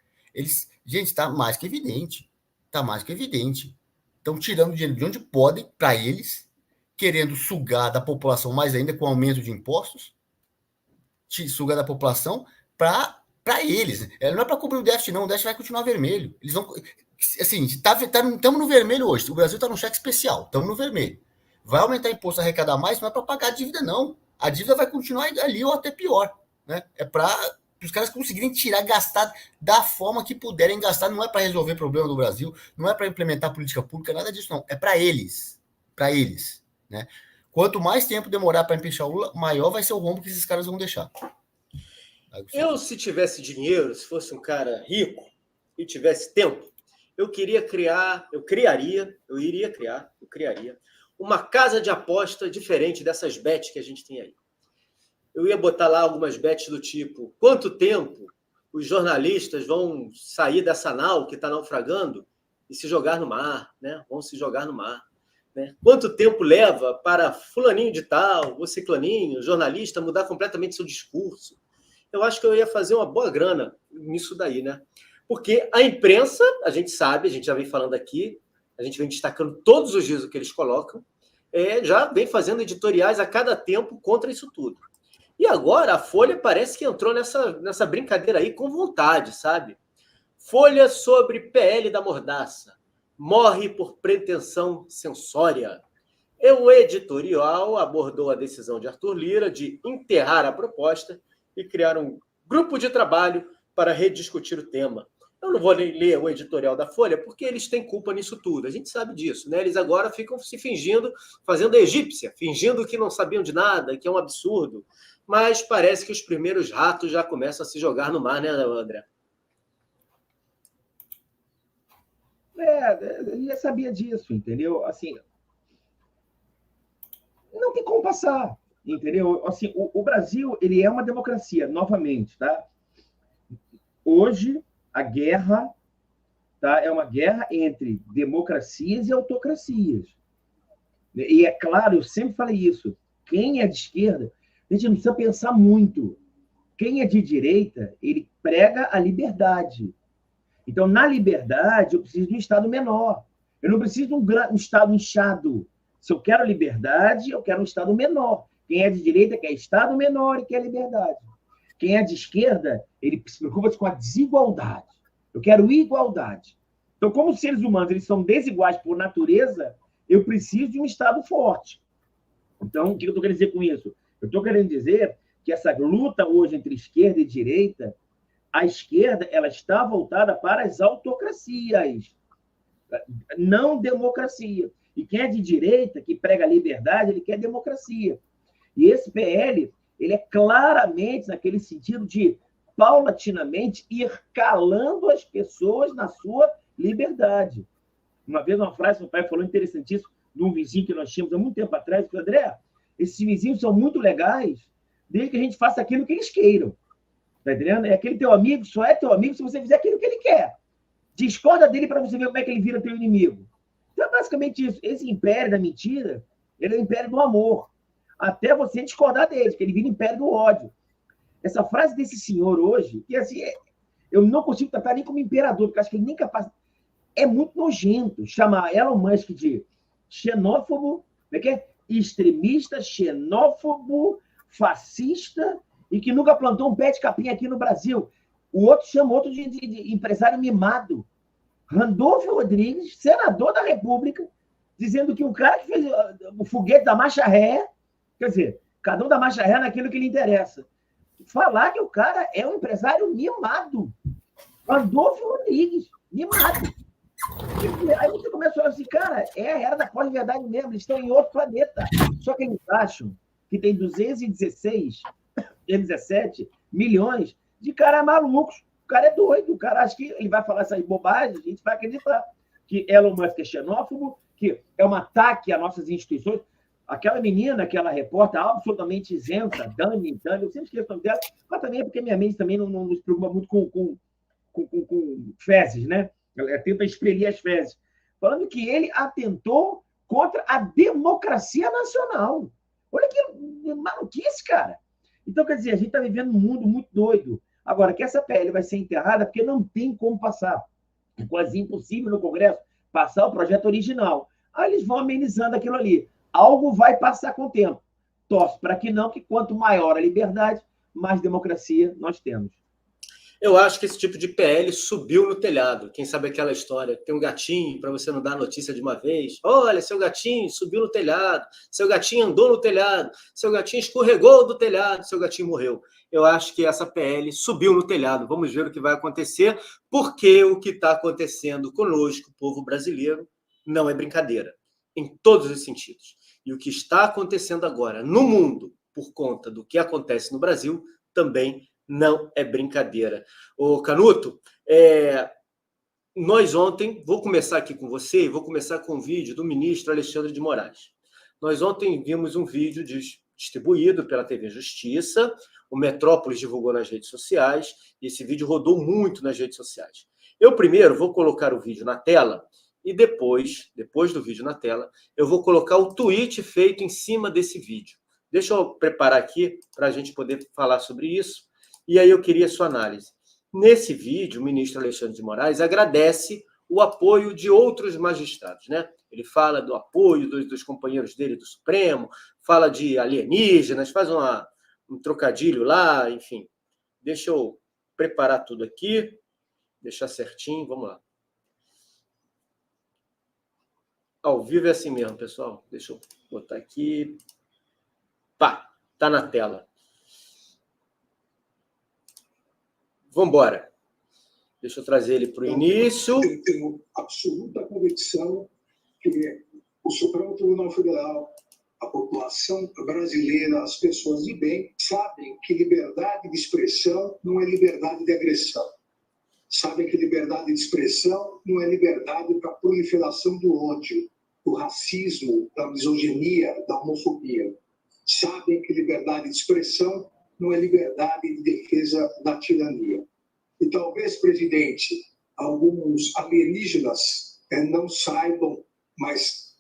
Gente, está mais que evidente. Está mais que evidente. Estão tirando dinheiro de onde podem, para eles, querendo sugar da população mais ainda com aumento de impostos, sugar da população para eles. Não é para cobrir o déficit, não. O déficit vai continuar vermelho. Eles vão. Assim, estamos no vermelho hoje. O Brasil está no cheque especial. Estamos no vermelho. Vai aumentar imposto, arrecadar mais, não é para pagar a dívida, não. A dívida vai continuar ali ou até pior. Né? É para os caras conseguirem tirar, gastar da forma que puderem gastar. Não é para resolver o problema do Brasil, não é para implementar política pública, nada disso, não. É para eles. Para eles. Né? Quanto mais tempo demorar para empichar o Lula, maior vai ser o rombo que esses caras vão deixar. Eu, se tivesse dinheiro, se fosse um cara rico e tivesse tempo, eu iria criar uma casa de aposta diferente dessas bets que a gente tem aí. Eu ia botar lá algumas bets do tipo: quanto tempo os jornalistas vão sair dessa nau que está naufragando e se jogar no mar, né? Vão se jogar no mar. Né? Quanto tempo leva para fulaninho de tal, ou ciclaninho, jornalista, mudar completamente seu discurso? Eu acho que eu ia fazer uma boa grana nisso daí, né? Porque a imprensa, a gente sabe, a gente já vem falando aqui, a gente vem destacando todos os dias o que eles colocam, já vem fazendo editoriais a cada tempo contra isso tudo. E agora a Folha parece que entrou nessa brincadeira aí com vontade, sabe? Folha sobre PL da mordaça. Morre por pretensão censória. O editorial abordou a decisão de Arthur Lira de enterrar a proposta e criar um grupo de trabalho para rediscutir o tema. Eu não vou ler o editorial da Folha, porque eles têm culpa nisso tudo. A gente sabe disso, né? Eles agora ficam se fingindo, fazendo a egípcia, fingindo que não sabiam de nada, que é um absurdo. Mas parece que os primeiros ratos já começam a se jogar no mar, né, André? Eu já sabia disso, entendeu? Assim, não tem como passar, entendeu? Assim, o Brasil, ele é uma democracia, novamente, tá? Hoje, a guerra, tá, é uma guerra entre democracias e autocracias. E é claro, eu sempre falei isso, quem é de esquerda, a gente não precisa pensar muito. Quem é de direita, ele prega a liberdade. Então, na liberdade, eu preciso de um Estado menor. Eu não preciso de um Estado inchado. Se eu quero liberdade, eu quero um Estado menor. Quem é de direita quer Estado menor e quer liberdade. Quem é de esquerda, ele se preocupa com a desigualdade. Eu quero igualdade. Então, como os seres humanos eles são desiguais por natureza, eu preciso de um Estado forte. Então, o que eu estou querendo dizer com isso? Eu estou querendo dizer que essa luta hoje entre esquerda e direita, a esquerda ela está voltada para as autocracias, não democracia. E quem é de direita, que prega a liberdade, ele quer democracia. E esse PL, ele é claramente naquele sentido de, paulatinamente, ir calando as pessoas na sua liberdade. Uma vez, uma frase que meu pai falou interessantíssimo, de um vizinho que nós tínhamos há muito tempo atrás, ele falou: André, esses vizinhos são muito legais, desde que a gente faça aquilo que eles queiram. Tá entendendo? É aquele teu amigo, só é teu amigo se você fizer aquilo que ele quer. Discorda dele para você ver como é que ele vira teu inimigo. Então é basicamente isso. Esse império da mentira, ele é o império do amor. Até você discordar dele, que ele vira império do ódio. Essa frase desse senhor hoje, que assim, Eu não consigo tratar nem como imperador, porque acho que ele nem capaz. É muito nojento chamar Elon Musk de xenófobo, como é que é? Extremista, xenófobo, fascista e que nunca plantou um pé de capim aqui no Brasil. O outro chama outro de empresário mimado. Randolfo Rodrigues, senador da República, dizendo que o cara que fez o foguete da marcha ré, quer dizer, cada um da marcha ré naquilo que lhe interessa. Falar que o cara é um empresário mimado. Randolfo Rodrigues, mimado. Aí você começa a falar assim, cara, é a era da pós-verdade mesmo, eles estão em outro planeta. Só que eles acham que tem 216, 17 milhões de caras malucos. O cara é doido, o cara acha que ele vai falar essas bobagens, a gente vai acreditar que Elon Musk é xenófobo, que é um ataque às nossas instituições. Aquela menina, aquela repórter absolutamente isenta, Dani, eu sempre esqueço o nome dela, mas também é porque minha mente também não se preocupa muito com fezes, né? Ela tenta expelir as fezes. Falando que ele atentou contra a democracia nacional. Olha que maluquice, cara. Então, quer dizer, a gente está vivendo um mundo muito doido. Agora, que essa PL vai ser enterrada porque não tem como passar. É quase impossível no Congresso passar o projeto original. Aí eles vão amenizando aquilo ali. Algo vai passar com o tempo. Torce para que não, que quanto maior a liberdade, mais democracia nós temos. Eu acho que esse tipo de PL subiu no telhado. Quem sabe aquela história, tem um gatinho para você não dar notícia de uma vez. Olha, seu gatinho subiu no telhado, seu gatinho andou no telhado, seu gatinho escorregou do telhado, seu gatinho morreu. Eu acho que essa PL subiu no telhado. Vamos ver o que vai acontecer, porque o que está acontecendo conosco, o povo brasileiro, não é brincadeira, em todos os sentidos. E o que está acontecendo agora no mundo, por conta do que acontece no Brasil, também não é brincadeira. Ô, Canuto, nós ontem, vou começar aqui com você, e vou começar com um vídeo do ministro Alexandre de Moraes. Nós ontem vimos um vídeo distribuído pela TV Justiça, o Metrópolis divulgou nas redes sociais, e esse vídeo rodou muito nas redes sociais. Eu primeiro vou colocar o vídeo na tela, e depois do vídeo na tela, eu vou colocar o tweet feito em cima desse vídeo. Deixa eu preparar aqui para a gente poder falar sobre isso. E aí eu queria a sua análise. Nesse vídeo, o ministro Alexandre de Moraes agradece o apoio de outros magistrados, né? Ele fala do apoio dos companheiros dele do Supremo, fala de alienígenas, faz um trocadilho lá, enfim. Deixa eu preparar tudo aqui, deixar certinho, vamos lá. Ao vivo é assim mesmo, pessoal. Deixa eu botar aqui. Pá, tá na tela. Vamos embora. Deixa eu trazer ele para o início. Eu tenho absoluta convicção que o Supremo Tribunal Federal, a população brasileira, as pessoas de bem, sabem que liberdade de expressão não é liberdade de agressão. Sabem que liberdade de expressão não é liberdade para a proliferação do ódio, do racismo, da misoginia, da homofobia. Sabem que liberdade de expressão não é liberdade de defesa da tirania. E talvez, presidente, alguns alienígenas não saibam, mas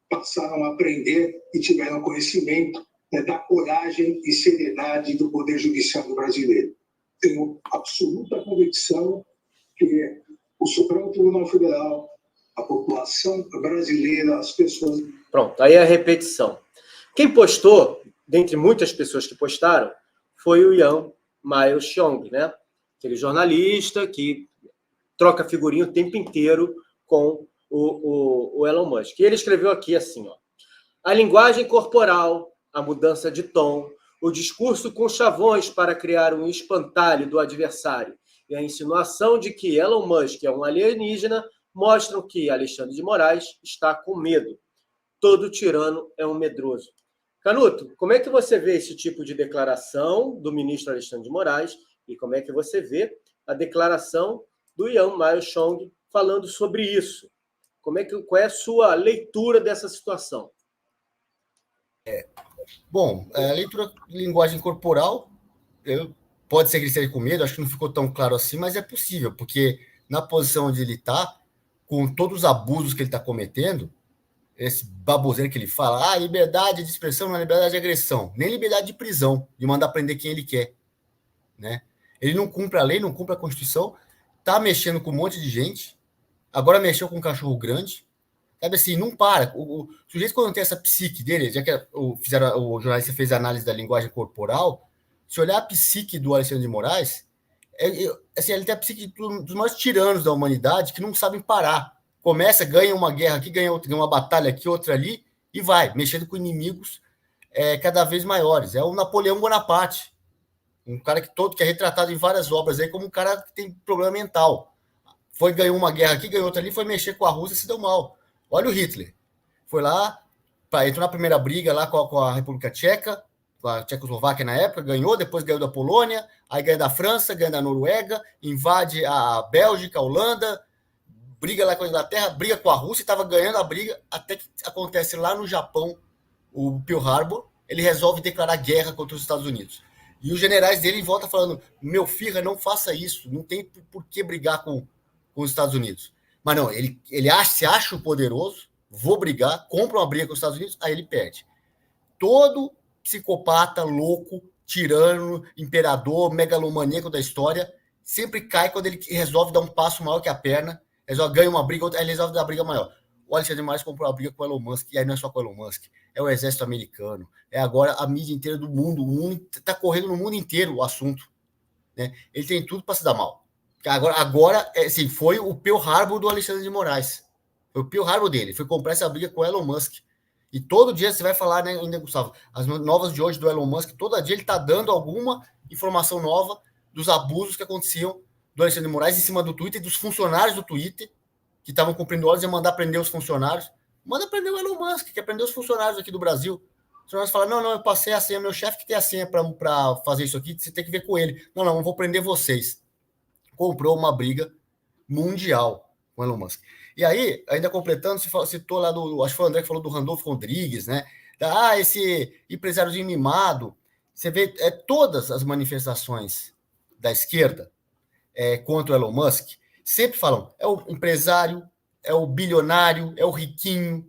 passaram a aprender e tiveram conhecimento da coragem e seriedade do Poder Judiciário brasileiro. Tenho absoluta convicção que o Supremo Tribunal Federal, a população brasileira, as pessoas... Pronto, aí é a repetição. Quem postou, dentre muitas pessoas que postaram, foi o Yan Mile-Cheong, né? Aquele jornalista que troca figurinha o tempo inteiro com o Elon Musk. E ele escreveu aqui assim, ó: a linguagem corporal, a mudança de tom, o discurso com chavões para criar um espantalho do adversário e a insinuação de que Elon Musk é um alienígena mostram que Alexandre de Moraes está com medo. Todo tirano é um medroso. Canuto, como é que você vê esse tipo de declaração do ministro Alexandre de Moraes e como é que você vê a declaração do Yan Mile-Cheong falando sobre isso? Qual é a sua leitura dessa situação? Bom, a leitura de linguagem corporal, pode ser que ele esteja com medo, acho que não ficou tão claro assim, mas é possível, porque na posição onde ele está, com todos os abusos que ele está cometendo, esse baboseiro que ele fala, liberdade de expressão não é liberdade de agressão, nem liberdade de prisão, de mandar prender quem ele quer, né? Ele não cumpre a lei, não cumpre a Constituição, tá mexendo com um monte de gente, agora mexeu com um cachorro grande, sabe assim, não para. O sujeito, quando tem essa psique dele, já que o jornalista fez a análise da linguagem corporal, se olhar a psique do Alexandre de Moraes, assim, ele tem a psique dos maiores tiranos da humanidade que não sabem parar. Começa, ganha uma guerra aqui, ganha uma batalha aqui, outra ali, e vai, mexendo com inimigos cada vez maiores. É o Napoleão Bonaparte, um cara que é retratado em várias obras aí como um cara que tem problema mental. Ganhou uma guerra aqui, ganhou outra ali, foi mexer com a Rússia e se deu mal. Olha o Hitler. Foi lá, entrou na primeira briga lá com a República Tcheca, com a Tchecoslováquia na época, ganhou, depois ganhou da Polônia, aí ganha da França, ganha da Noruega, invade a Bélgica, a Holanda, briga lá com a Inglaterra, briga com a Rússia, estava ganhando a briga, até que acontece lá no Japão, o Pearl Harbor, ele resolve declarar guerra contra os Estados Unidos. E os generais dele voltam falando, meu filho, não faça isso, não tem por que brigar com os Estados Unidos. Mas não, ele se acha o poderoso, vou brigar, compra uma briga com os Estados Unidos, aí ele perde. Todo psicopata, louco, tirano, imperador, megalomaníaco da história, sempre cai quando ele resolve dar um passo maior que a perna, resolve ganhar uma briga, aí ele resolve dar uma briga maior. O Alexandre de Moraes comprou uma briga com o Elon Musk, e aí não é só com o Elon Musk, é o exército americano, é agora a mídia inteira do mundo, o mundo está correndo no mundo inteiro o assunto. Né? Ele tem tudo para se dar mal. Agora assim, foi o Pearl Harbor do Alexandre de Moraes. Foi o Pearl Harbor dele, foi comprar essa briga com o Elon Musk. E todo dia você vai falar, né, ainda, Gustavo, as novas de hoje do Elon Musk, todo dia ele está dando alguma informação nova dos abusos que aconteciam do Alexandre de Moraes em cima do Twitter, dos funcionários do Twitter, que estavam cumprindo ordens de mandar prender os funcionários. Manda prender o Elon Musk, quer prender os funcionários aqui do Brasil. Os funcionários falam, não, eu passei a senha, meu chefe que tem a senha para fazer isso aqui, você tem que ver com ele. Não, eu vou prender vocês. Comprou uma briga mundial com o Elon Musk. E aí, ainda completando, citou lá acho que foi o André que falou do Randolfo Rodrigues, né? Esse empresáriozinho mimado. Você vê todas as manifestações da esquerda contra o Elon Musk, sempre falam, é o empresário, é o bilionário, é o riquinho,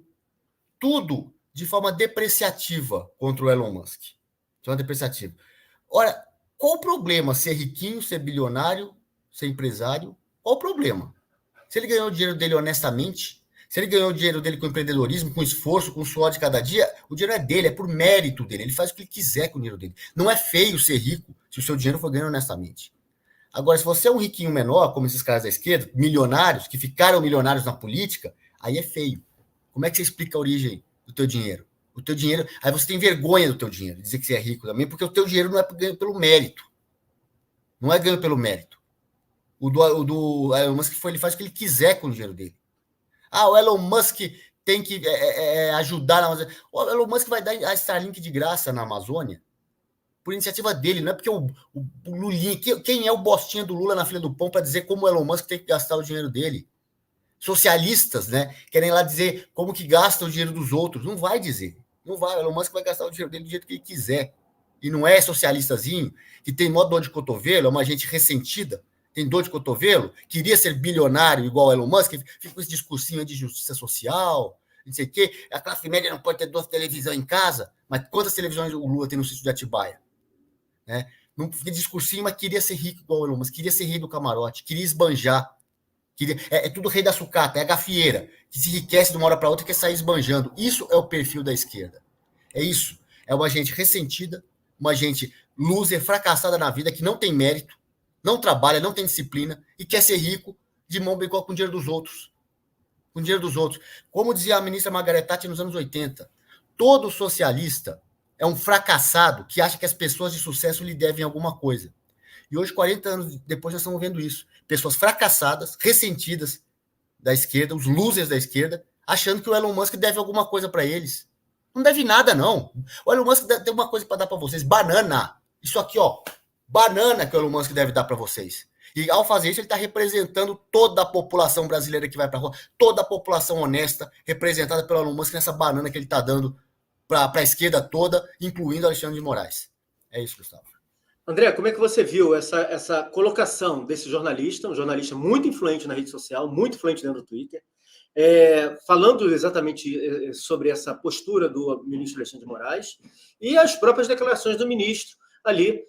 tudo de forma depreciativa contra o Elon Musk. De forma depreciativa. Ora, qual o problema ser riquinho, ser bilionário, ser empresário? Qual o problema? Se ele ganhou o dinheiro dele honestamente, se ele ganhou o dinheiro dele com empreendedorismo, com esforço, com suor de cada dia, o dinheiro é dele, é por mérito dele. Ele faz o que ele quiser com o dinheiro dele. Não é feio ser rico se o seu dinheiro for ganho honestamente. Agora, se você é um riquinho menor, como esses caras da esquerda, milionários, que ficaram milionários na política, aí é feio. Como é que você explica a origem do teu dinheiro? O teu dinheiro, aí você tem vergonha do teu dinheiro, dizer que você é rico também, porque o teu dinheiro não é ganho pelo mérito. Não é ganho pelo mérito. O do Elon Musk ele faz o que ele quiser com o dinheiro dele. O Elon Musk tem que ajudar na Amazônia. O Elon Musk vai dar a Starlink de graça na Amazônia por iniciativa dele, não é porque o Lulinha... Quem é o bostinha do Lula na fila do pão para dizer como o Elon Musk tem que gastar o dinheiro dele? Socialistas, né? Querem lá dizer como que gasta o dinheiro dos outros. Não vai dizer. Não vai. O Elon Musk vai gastar o dinheiro dele do jeito que ele quiser. E não é socialistazinho, que tem mó dor de cotovelo, é uma gente ressentida, tem dor de cotovelo, queria ser bilionário igual o Elon Musk, fica com esse discursinho de justiça social, não sei o quê, a classe média não pode ter 2 televisões em casa, mas quantas televisões o Lula tem no sítio de Atibaia? Né? Não fica discursinho, mas queria ser rico igual o Elon Musk, queria ser rei do camarote, queria esbanjar, é tudo rei da sucata, é a gafieira, que se enriquece de uma hora para outra e quer sair esbanjando. Isso é o perfil da esquerda. É isso. É uma gente ressentida, uma gente loser, fracassada na vida, que não tem mérito, não trabalha, não tem disciplina e quer ser rico de mão bem com o dinheiro dos outros. Com o dinheiro dos outros. Como dizia a ministra Margaret Thatcher nos anos 80, todo socialista é um fracassado que acha que as pessoas de sucesso lhe devem alguma coisa. E hoje, 40 anos depois, nós estamos vendo isso. Pessoas fracassadas, ressentidas da esquerda, os losers da esquerda, achando que o Elon Musk deve alguma coisa para eles. Não deve nada, não. O Elon Musk tem uma coisa para dar para vocês. Banana. Isso aqui, ó. Banana que o Elon Musk deve dar para vocês. E ao fazer isso, ele está representando toda a população brasileira que vai para a rua, toda a população honesta, representada pelo Elon Musk nessa banana que ele está dando para a esquerda toda, incluindo Alexandre de Moraes. É isso, Gustavo. André, como é que você viu essa colocação desse jornalista, um jornalista muito influente na rede social, muito influente dentro do Twitter, falando exatamente sobre essa postura do ministro Alexandre de Moraes e as próprias declarações do ministro ali,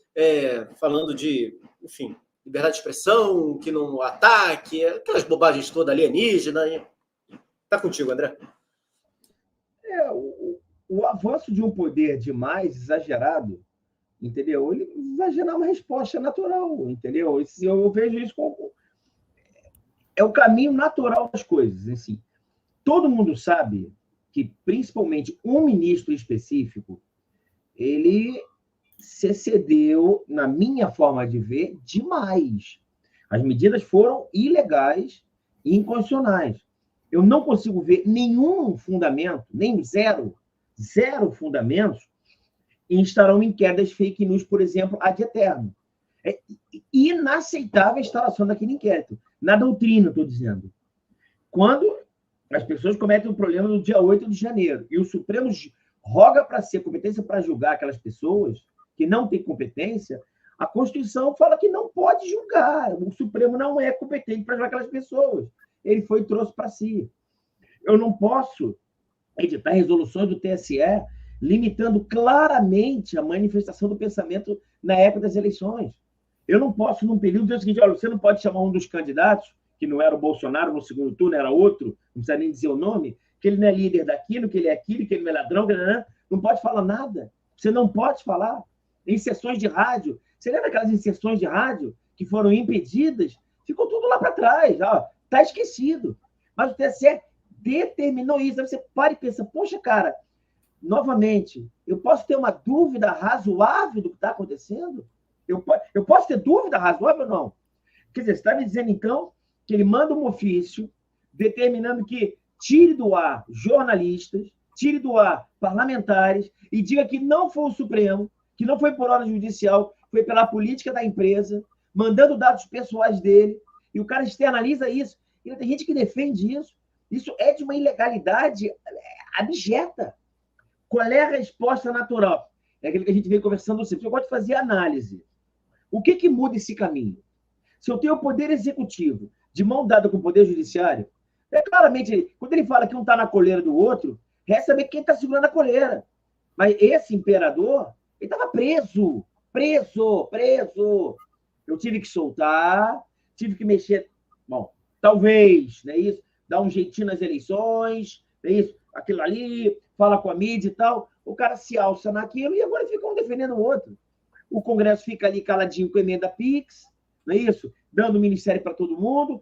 falando de enfim, liberdade de expressão, que não ataque, aquelas bobagens todas alienígenas. Tá contigo, André. O avanço de um poder demais exagerado, entendeu? Ele vai gerar uma resposta natural, entendeu? Eu vejo isso como é o caminho natural das coisas. Assim. Todo mundo sabe que, principalmente, um ministro específico, ele se excedeu, na minha forma de ver, demais. As medidas foram ilegais e inconstitucionais. Eu não consigo ver nenhum fundamento, nem zero fundamentos, em instaurar um inquérito das fake news, por exemplo, ad eterno. É inaceitável a instalação daquele inquérito. Na doutrina, estou dizendo. Quando as pessoas cometem o problema no dia 8 de janeiro e o Supremo roga para ser competência para julgar aquelas pessoas que não têm competência, a Constituição fala que não pode julgar. O Supremo não é competente para julgar aquelas pessoas. Ele foi e trouxe para si. Eu não posso editar resoluções do TSE limitando claramente a manifestação do pensamento na época das eleições. Eu não posso, num período, dizer o seguinte, olha, você não pode chamar um dos candidatos, que não era o Bolsonaro no segundo turno, era outro, não precisa nem dizer o nome, que ele não é líder daquilo, que ele é aquilo, que ele não é ladrão, que não pode falar nada. Você não pode falar. Em sessões de rádio, você lembra aquelas inserções de rádio que foram impedidas? Ficou tudo lá para trás, está esquecido. Mas o TSE determinou isso. Aí você para e pensa, poxa, cara, novamente, eu posso ter uma dúvida razoável do que está acontecendo? Eu posso ter dúvida razoável ou não? Quer dizer, você está me dizendo, então, que ele manda um ofício determinando que tire do ar jornalistas, tire do ar parlamentares e diga que não foi o Supremo, que não foi por ordem judicial, foi pela política da empresa, mandando dados pessoais dele, e o cara externaliza isso. E tem gente que defende isso. Isso é de uma ilegalidade abjeta. Qual é a resposta natural? É aquilo que a gente vem conversando sempre. Eu gosto de fazer análise. O que muda esse caminho? Se eu tenho o poder executivo de mão dada com o poder judiciário, claramente, quando ele fala que um está na coleira do outro, resta saber quem está segurando a coleira. Mas esse imperador, ele estava preso. Eu tive que soltar, tive que mexer. Bom, talvez, não é isso? Dar um jeitinho nas eleições, não é isso? Aquilo ali, fala com a mídia e tal. O cara se alça naquilo e agora fica um defendendo o outro. O Congresso fica ali caladinho com emenda PIX, não é isso? Dando ministério para todo mundo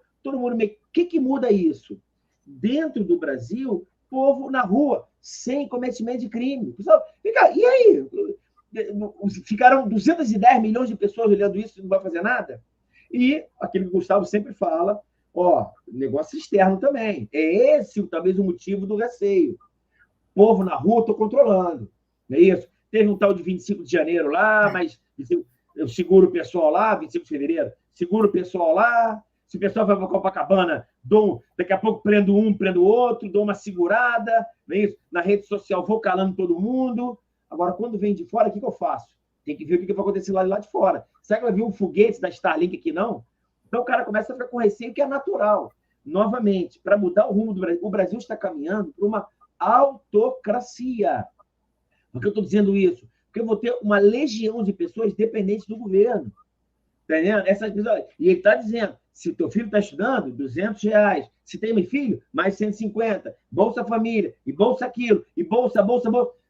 meio... O que muda isso? Dentro do Brasil, povo na rua, sem cometimento de crime. Pessoal, e aí? Ficaram 210 milhões de pessoas olhando isso e não vai fazer nada? E aquilo que o Gustavo sempre fala, negócio externo também. É esse talvez o motivo do receio. Povo na rua, estou controlando. Não é isso? Teve um tal de 25 de janeiro lá, mas eu seguro o pessoal lá, 25 de fevereiro, seguro o pessoal lá. Se o pessoal vai para Copacabana, daqui a pouco prendo um, prendo outro, dou uma segurada, não é isso? Na rede social vou calando todo mundo. Agora, quando vem de fora, o que eu faço? Tem que ver o que vai acontecer lá de fora. Será que vai vir um foguete da Starlink aqui, não? Então o cara começa a ficar com receio, que é natural. Novamente, para mudar o rumo do Brasil, o Brasil está caminhando para uma autocracia. Por que eu estou dizendo isso? Porque eu vou ter uma legião de pessoas dependentes do governo. Tá entendendo? Essas pessoas... E ele está dizendo, se o teu filho está estudando, R$200. Se tem um filho, mais 150. Bolsa Família, e bolsa aquilo, e bolsa.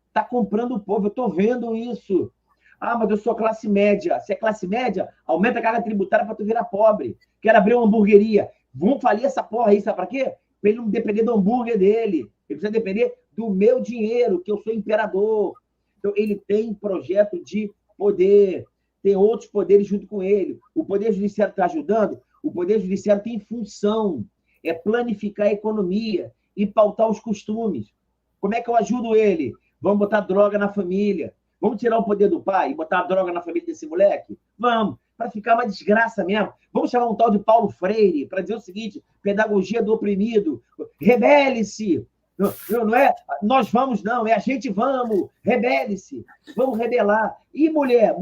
Está comprando o povo, eu estou vendo isso. Mas eu sou classe média. Se é classe média, aumenta a carga tributária para tu virar pobre. Quero abrir uma hamburgueria. Vamos falir essa porra aí, sabe para quê? Para ele não depender do hambúrguer dele. Ele precisa depender do meu dinheiro, que eu sou imperador. Então, ele tem projeto de poder, tem outros poderes junto com ele. O Poder Judiciário está ajudando? O Poder Judiciário tem função, é planificar a economia e pautar os costumes. Como é que eu ajudo ele? Vamos botar droga na família. Vamos tirar o poder do pai e botar a droga na família desse moleque? Vamos, para ficar uma desgraça mesmo. Vamos chamar um tal de Paulo Freire para dizer o seguinte, pedagogia do oprimido, rebele-se. Não é nós vamos, não, é a gente vamos, rebele-se, vamos rebelar. E mulher,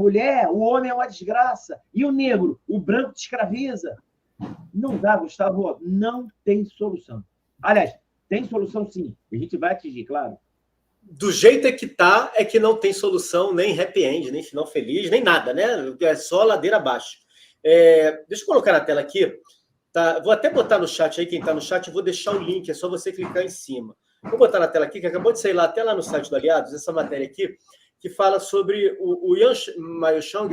o homem é uma desgraça. E o negro, o branco te escraviza. Não dá, Gustavo, não tem solução. Aliás, tem solução sim, a gente vai atingir, claro. Do jeito é que não tem solução, nem happy end, nem final feliz, nem nada, né? É só ladeira abaixo. Deixa eu colocar na tela aqui. Tá? Vou até botar no chat aí, quem está no chat, eu vou deixar o link, é só você clicar em cima. Vou botar na tela aqui, que acabou de sair lá, até lá no site do Aliados, essa matéria aqui, que fala sobre o Yan Maiochong,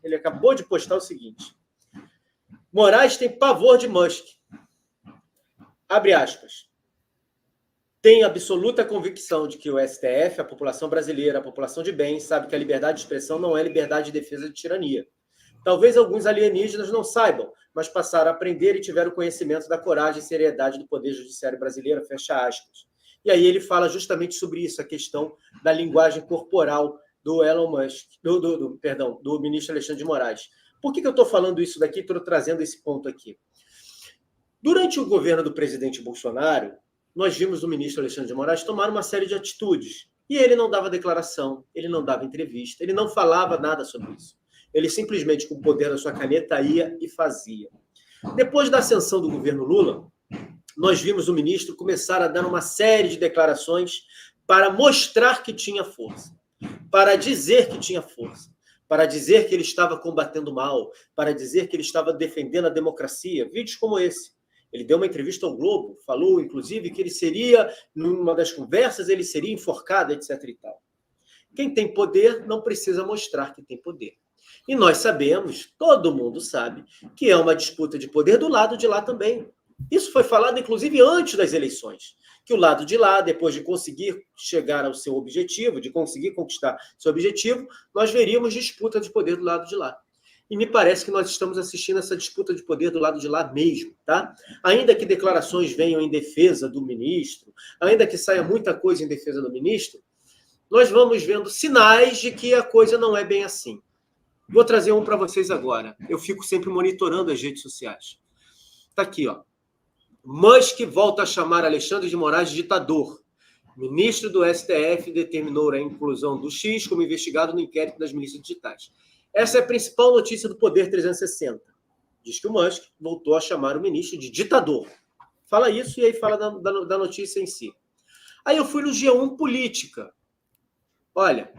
ele acabou de postar o seguinte: Moraes tem pavor de Musk. Abre aspas. Tem absoluta convicção de que o STF, a população brasileira, a população de bem, sabe que a liberdade de expressão não é liberdade de defesa de tirania. Talvez alguns alienígenas não saibam, mas passaram a aprender e tiveram conhecimento da coragem e seriedade do Poder Judiciário brasileiro, fecha aspas. E aí ele fala justamente sobre isso, a questão da linguagem corporal do Elon Musk, do ministro Alexandre de Moraes. Por que eu estou falando isso daqui, estou trazendo esse ponto aqui? Durante o governo do presidente Bolsonaro, nós vimos o ministro Alexandre de Moraes tomar uma série de atitudes. E ele não dava declaração, ele não dava entrevista, ele não falava nada sobre isso. Ele simplesmente, com o poder da sua caneta, ia e fazia. Depois da ascensão do governo Lula, nós vimos o ministro começar a dar uma série de declarações para mostrar que tinha força, para dizer que tinha força, para dizer que ele estava combatendo o mal, para dizer que ele estava defendendo a democracia. Vídeos como esse. Ele deu uma entrevista ao Globo, falou, inclusive, que ele seria, numa das conversas, ele seria enforcado, etc. e tal. Quem tem poder não precisa mostrar que tem poder. E nós sabemos, todo mundo sabe, que é uma disputa de poder do lado de lá também. Isso foi falado, inclusive, antes das eleições. Que o lado de lá, depois de conseguir chegar ao seu objetivo, de conseguir conquistar seu objetivo, nós veríamos disputa de poder do lado de lá. E me parece que nós estamos assistindo essa disputa de poder do lado de lá mesmo, tá? Ainda que declarações venham em defesa do ministro, ainda que saia muita coisa em defesa do ministro, nós vamos vendo sinais de que a coisa não é bem assim. Vou trazer um para vocês agora. Eu fico sempre monitorando as redes sociais. Tá aqui, ó. Musk volta a chamar Alexandre de Moraes de ditador. Ministro do STF determinou a inclusão do X como investigado no inquérito das milícias digitais. Essa é a principal notícia do Poder 360. Diz que o Musk voltou a chamar o ministro de ditador. Fala isso e aí fala da notícia em si. Aí eu fui no G1 Política. Olha,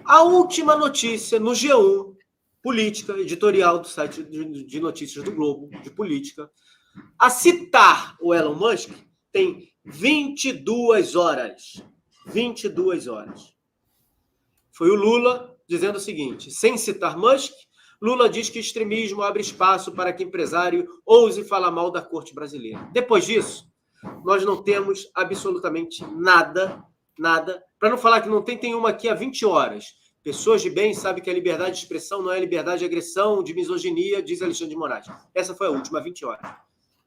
a última notícia no G1 Política, editorial do site de notícias do Globo, de política, a citar o Elon Musk, tem 22 horas. 22 horas. Foi o Lula dizendo o seguinte: sem citar Musk, Lula diz que extremismo abre espaço para que empresário ouse falar mal da corte brasileira. Depois disso, nós não temos absolutamente nada, para não falar que não tem uma aqui há 20 horas. Pessoas de bem sabem que a liberdade de expressão não é liberdade de agressão, de misoginia, diz Alexandre de Moraes. Essa foi a última, 20 horas.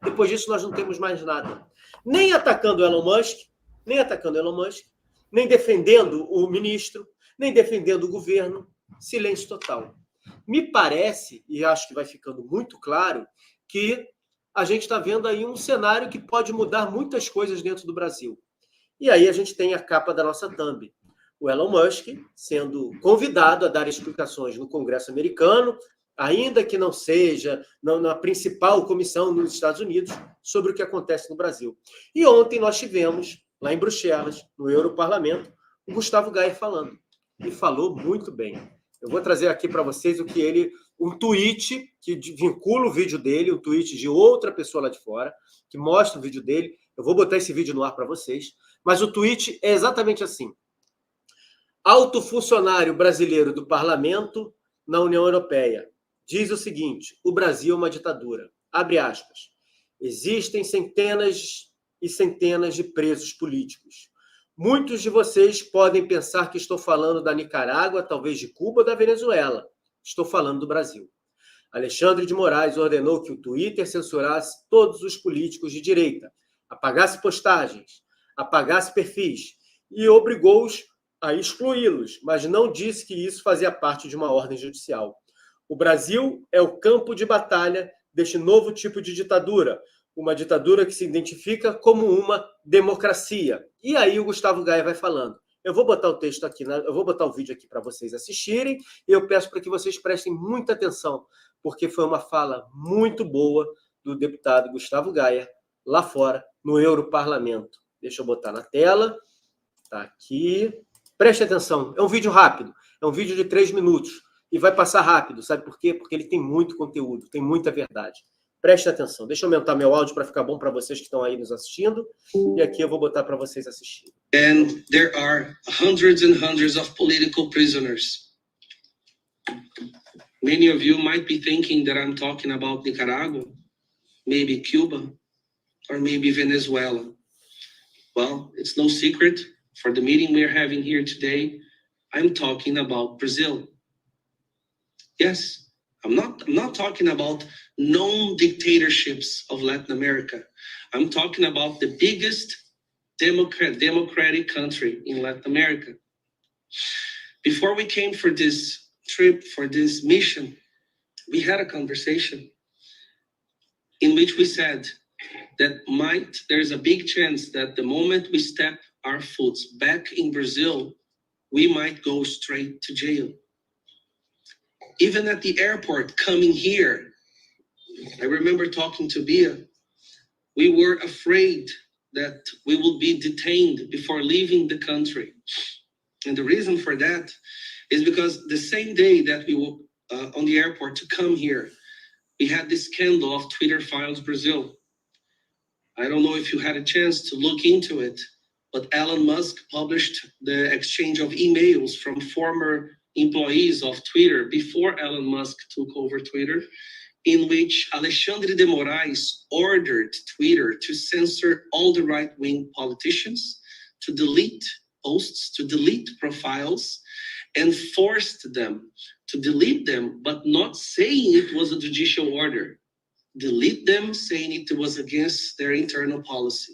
Depois disso, nós não temos mais nada. Nem atacando o Elon Musk, nem defendendo o ministro, nem defendendo o governo. Silêncio total. Me parece, e acho que vai ficando muito claro, que a gente está vendo aí um cenário que pode mudar muitas coisas dentro do Brasil. E aí a gente tem a capa da nossa thumb. O Elon Musk sendo convidado a dar explicações no Congresso americano, ainda que não seja na principal comissão nos Estados Unidos, sobre o que acontece no Brasil. E ontem nós tivemos, lá em Bruxelas, no Europarlamento, o Gustavo Gayer falando. E falou muito bem. Eu vou trazer aqui para vocês um tweet que vincula o vídeo dele, um tweet de outra pessoa lá de fora, que mostra o vídeo dele. Eu vou botar esse vídeo no ar para vocês. Mas o tweet é exatamente assim. Alto funcionário brasileiro do parlamento na União Europeia diz o seguinte: o Brasil é uma ditadura. Abre aspas. Existem centenas e centenas de presos políticos. Muitos de vocês podem pensar que estou falando da Nicarágua, talvez de Cuba ou da Venezuela. Estou falando do Brasil. Alexandre de Moraes ordenou que o Twitter censurasse todos os políticos de direita, apagasse postagens, apagasse perfis e obrigou-os a excluí-los, mas não disse que isso fazia parte de uma ordem judicial. O Brasil é o campo de batalha deste novo tipo de ditadura, uma ditadura que se identifica como uma democracia. E aí o Gustavo Gayer vai falando. Eu vou botar o texto aqui, eu vou botar o vídeo aqui para vocês assistirem, e eu peço para que vocês prestem muita atenção, porque foi uma fala muito boa do deputado Gustavo Gayer, lá fora, no Europarlamento. Deixa eu botar na tela. Está aqui. Preste atenção, é um vídeo rápido, é um vídeo de 3 minutos. e vai passar rápido. Sabe por quê? Porque ele tem muito conteúdo, tem muita verdade. Preste atenção. Deixa eu aumentar meu áudio para ficar bom para vocês que estão aí nos assistindo. E aqui eu vou botar para vocês assistirem. And there are hundreds and hundreds of political prisoners. Many of you might be thinking that I'm talking about Nicaragua, maybe Cuba, or maybe Venezuela. Well, it's no secret. For the meeting we're having here today, I'm talking about Brazil. Yes, I'm not talking about known dictatorships of Latin America. I'm talking about the biggest democratic country in Latin America. Before we came for this trip, for this mission, we had a conversation in which we said that there's a big chance that the moment we step our foot back in Brazil, we might go straight to jail. Even at the airport coming here, I remember talking to Bia, we were afraid that we would be detained before leaving the country. And the reason for that is because the same day that we were on the airport to come here, we had this scandal of Twitter Files Brazil. I don't know if you had a chance to look into it, but Elon Musk published the exchange of emails from former employees of Twitter before Elon Musk took over Twitter, in which Alexandre de Moraes ordered Twitter to censor all the right-wing politicians, to delete posts, to delete profiles, and forced them to delete them, but not saying it was a judicial order. Delete them, saying it was against their internal policy.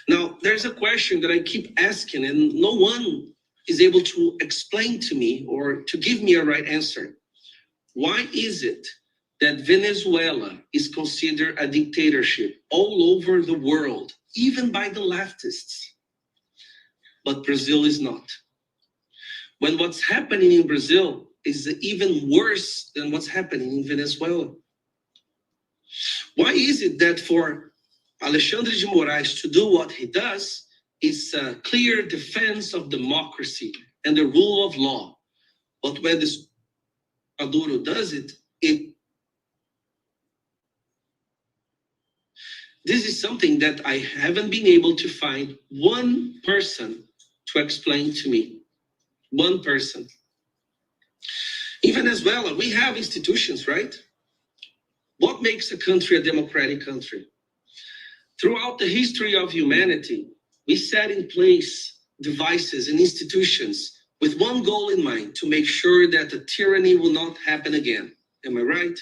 Now, there's a question that I keep asking, and no one is able to explain to me or to give me a right answer. Why is it that Venezuela is considered a dictatorship all over the world, even by the leftists, but Brazil is not? When what's happening in Brazil is even worse than what's happening in Venezuela. Why is it that for Alexandre de Moraes to do what he does is a clear defense of democracy and the rule of law, but when this Maduro does it, this is something that I haven't been able to find one person to explain to me. One person. In Venezuela, we have institutions, right? What makes a country a democratic country? Throughout the history of humanity, we set in place devices and institutions with one goal in mind, to make sure that the tyranny will not happen again. Am I right?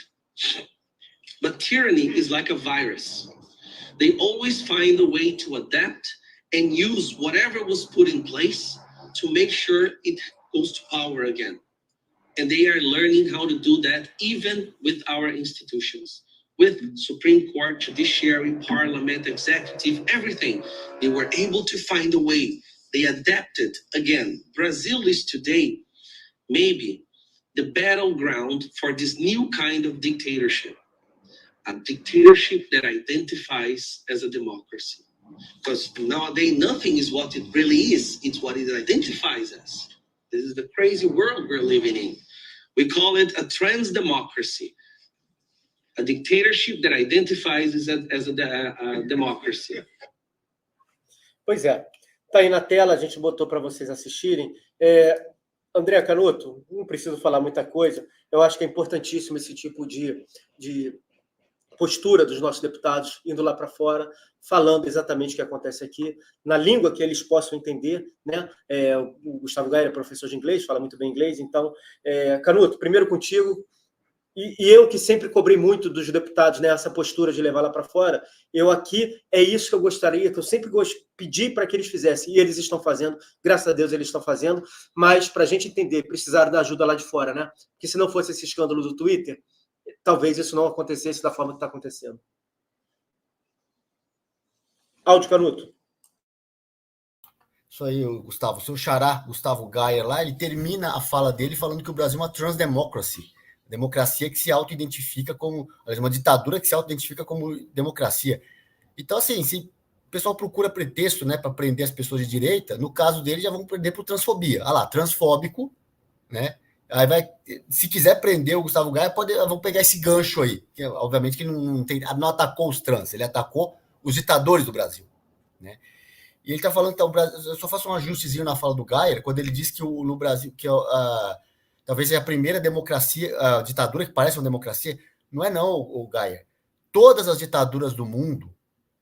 But tyranny is like a virus. They always find a way to adapt and use whatever was put in place to make sure it goes to power again. And they are learning how to do that even with our institutions, with Supreme Court, judiciary, parliament, executive, everything. They were able to find a way. They adapted again. Brazil is today maybe the battleground for this new kind of dictatorship, a dictatorship that identifies as a democracy. Because nowadays, nothing is what it really is. It's what it identifies as. This is the crazy world we're living in. We call it a trans democracy, a dictatorship that identifies as a democracy. Pois é. Está aí na tela, a gente botou para vocês assistirem. André Canuto, não preciso falar muita coisa. Eu acho que é importantíssimo esse tipo de postura dos nossos deputados indo lá para fora, falando exatamente o que acontece aqui, na língua que eles possam entender, né? O Gustavo Gaia é professor de inglês, fala muito bem inglês, então, Canuto, primeiro contigo, e eu que sempre cobrei muito dos deputados, né, essa postura de levar lá para fora, eu aqui, é isso que eu gostaria, que eu sempre pedi para que eles fizessem, e eles estão fazendo, graças a Deus eles estão fazendo, mas para a gente entender, precisaram da ajuda lá de fora, né? Porque se não fosse esse escândalo do Twitter, talvez isso não acontecesse da forma que está acontecendo. Áudio, Canuto. Isso aí, Gustavo. O seu xará, Gustavo Gaia, lá, ele termina a fala dele falando que o Brasil é uma transdemocracy. Democracia que se auto-identifica como... uma ditadura que se auto-identifica como democracia. Então, assim, se o pessoal procura pretexto, né, para prender as pessoas de direita, no caso dele já vão prender por transfobia. Ah lá, transfóbico, né? Aí vai, se quiser prender o Gustavo Gaia, vão pegar esse gancho aí. Que, obviamente que não atacou os trans, ele atacou os ditadores do Brasil, né? E ele está falando que eu só faço um ajustezinho na fala do Geyer, quando ele diz que no Brasil, que talvez é a primeira democracia, a ditadura que parece uma democracia. Não é não, o Geyer. Todas as ditaduras do mundo,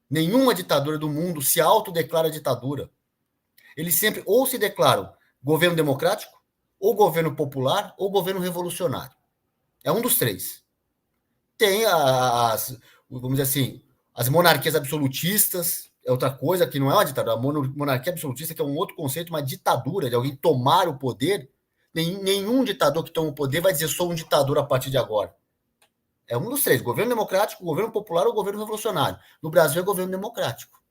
nenhuma ditadura do mundo se autodeclara ditadura. Eles sempre ou se declaram governo democrático, ou governo popular, ou governo revolucionário. É um dos três. Tem vamos dizer assim, as monarquias absolutistas, é outra coisa que não é uma ditadura. A monarquia absolutista, que é um outro conceito, uma ditadura, de alguém tomar o poder. Nenhum ditador que toma o poder vai dizer sou um ditador a partir de agora. É um dos três, governo democrático, governo popular ou governo revolucionário. No Brasil é governo democrático.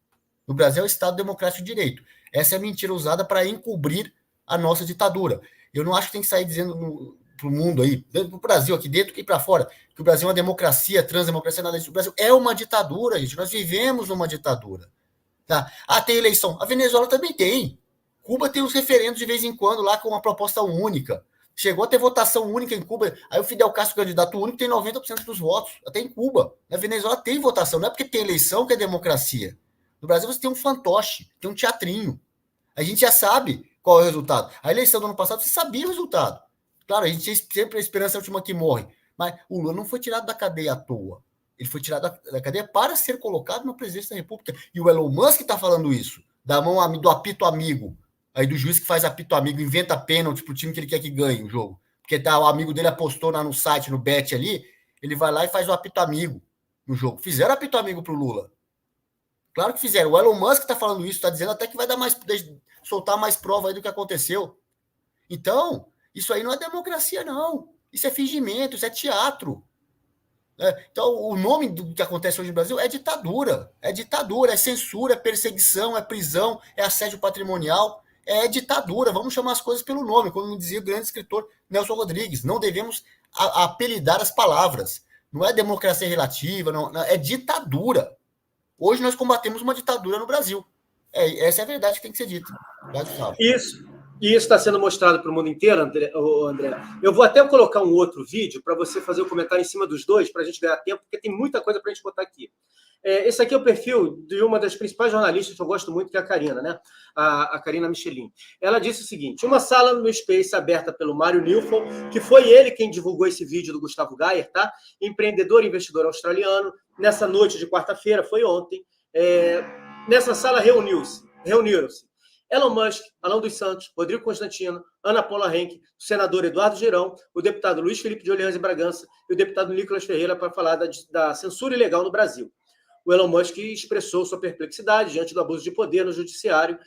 No Brasil é o Estado Democrático de Direito. Essa é a mentira usada para encobrir a nossa ditadura. Eu não acho que tem que sair dizendo para o mundo aí, dentro do Brasil, aqui dentro e para fora, que o Brasil é uma democracia, transdemocracia, nada disso. O Brasil é uma ditadura, gente. Nós vivemos numa ditadura. Tá? Tem eleição. A Venezuela também tem. Cuba tem os referendos de vez em quando lá com uma proposta única. Chegou a ter votação única em Cuba. Aí o Fidel Castro, candidato único, tem 90% dos votos. Até em Cuba. Na Venezuela tem votação. Não é porque tem eleição que é democracia. No Brasil você tem um fantoche, tem um teatrinho. A gente já sabe qual é o resultado. A eleição do ano passado, você sabia o resultado. Claro, a gente tem sempre a esperança última que morre. Mas o Lula não foi tirado da cadeia à toa. Ele foi tirado da cadeia para ser colocado na presidência da República. E o Elon Musk está falando isso. Da mão do apito amigo. Aí do juiz que faz apito amigo, inventa pênalti pro time que ele quer que ganhe o jogo. Porque o amigo dele apostou lá no site, no bet ali, ele vai lá e faz o apito amigo no jogo. Fizeram apito amigo pro Lula. Claro que fizeram. O Elon Musk está falando isso, está dizendo até que vai soltar mais prova aí do que aconteceu. Então, isso aí não é democracia, não. Isso é fingimento, isso é teatro. Então, o nome do que acontece hoje no Brasil é ditadura. É ditadura, é censura, é perseguição, é prisão, é assédio patrimonial, é ditadura. Vamos chamar as coisas pelo nome, como dizia o grande escritor Nelson Rodrigues. Não devemos apelidar as palavras. Não é democracia relativa, não, é ditadura. Hoje nós combatemos uma ditadura no Brasil. Essa é a verdade que tem que ser dita. Isso está sendo mostrado para o mundo inteiro, André. Eu vou até colocar um outro vídeo para você fazer o comentário em cima dos dois, para a gente ganhar tempo, porque tem muita coisa para a gente botar aqui. Esse aqui é o perfil de uma das principais jornalistas que eu gosto muito, que é a Karina, né? A Karina Michelin. Ela disse o seguinte: uma sala no Space aberta pelo Mário Nilfon, que foi ele quem divulgou esse vídeo do Gustavo Geyer, tá? Empreendedor e investidor australiano. Nessa noite de quarta-feira, foi ontem, nessa sala reuniram-se Elon Musk, Alan dos Santos, Rodrigo Constantino, Ana Paula Henke, o senador Eduardo Girão, o deputado Luiz Felipe de Orleans e Bragança e o deputado Nicolas Ferreira para falar da censura ilegal no Brasil. O Elon Musk expressou sua perplexidade diante do abuso de poder no judiciário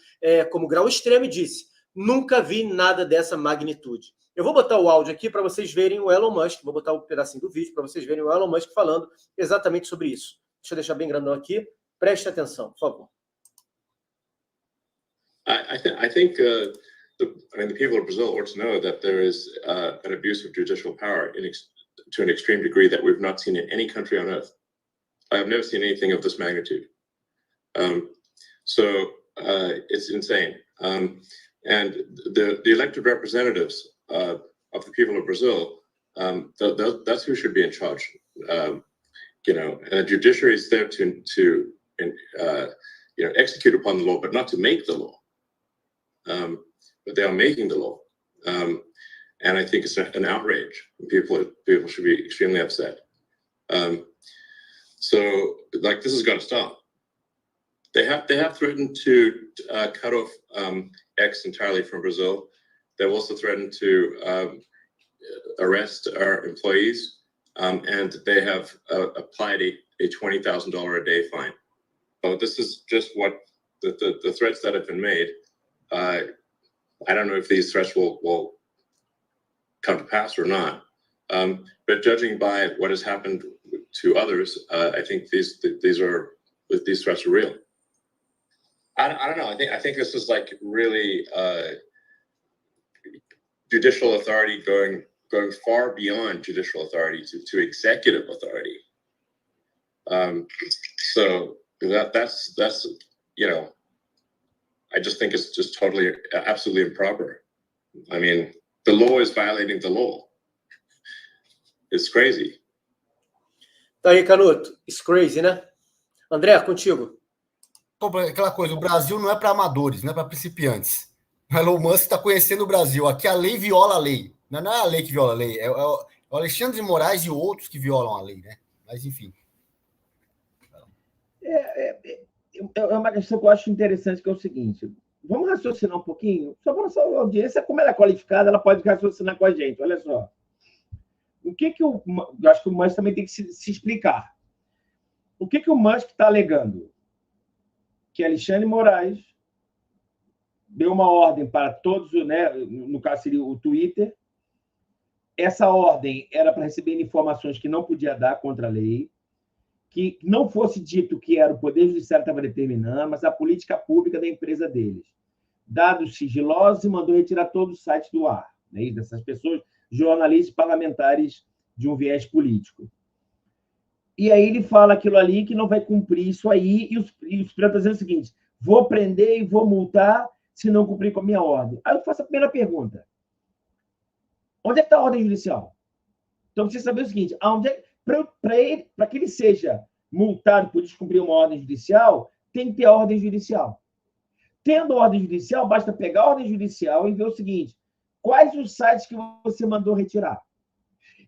como grau extremo e disse: nunca vi nada dessa magnitude. Eu vou botar o áudio aqui para vocês verem o Elon Musk, vou botar um pedacinho do vídeo para vocês verem o Elon Musk falando exatamente sobre isso. Deixa eu deixar bem grandão aqui. Preste atenção, por favor. I think the people of Brazil ought to know that there is an abuse of judicial power to an extreme degree that we've not seen in any country on earth. I have never seen anything of this magnitude. So it's insane. And the elected representatives of the people of Brazil, that's who should be in charge. And the judiciary is there to execute upon the law, but not to make the law. But they are making the law, and I think it's an outrage. People should be extremely upset. So, this has got to stop. They have threatened to cut off X entirely from Brazil. They've also threatened to arrest our employees, and they have applied a $20,000 a day fine. So this is just what the threats that have been made. I don't know if these threats will come to pass or not, but judging by what has happened to others, I think these threats are real. I don't know. I think this is really judicial authority going far beyond judicial authority to executive authority. So that's I just think it's just totally, absolutely improper. I mean, the law is violating the law. It's crazy. Tá aí, Canuto. It's crazy, né? André, contigo. Aquela coisa, o Brasil não é para amadores, não é para principiantes. O Elon Musk está conhecendo o Brasil. Aqui a lei viola a lei. Não é a lei que viola a lei, é o Alexandre de Moraes e outros que violam a lei, né? Mas, enfim. É uma questão que eu acho interessante, que é o seguinte. Vamos raciocinar um pouquinho? Só para a nossa audiência, como ela é qualificada, ela pode raciocinar com a gente. Olha só. O que eu acho que o Musk também tem que se explicar. O que o Musk está alegando? Que Alexandre de Moraes deu uma ordem para todos, né, no caso seria o Twitter. Essa ordem era para receber informações que não podia dar contra a lei, que não fosse dito que era o Poder Judiciário que estava determinando, mas a política pública da empresa deles. Dados sigilosos, e mandou retirar todos os sites do ar, né, dessas pessoas, jornalistas parlamentares de um viés político. E aí ele fala aquilo ali que não vai cumprir isso aí, e os presos estão dizendo o seguinte: vou prender e vou multar se não cumprir com a minha ordem. Aí eu faço a primeira pergunta: onde é que está a ordem judicial? Então, você saber o seguinte: para que ele seja multado por descumprir uma ordem judicial, tem que ter a ordem judicial. Tendo a ordem judicial, basta pegar a ordem judicial e ver o seguinte: quais os sites que você mandou retirar?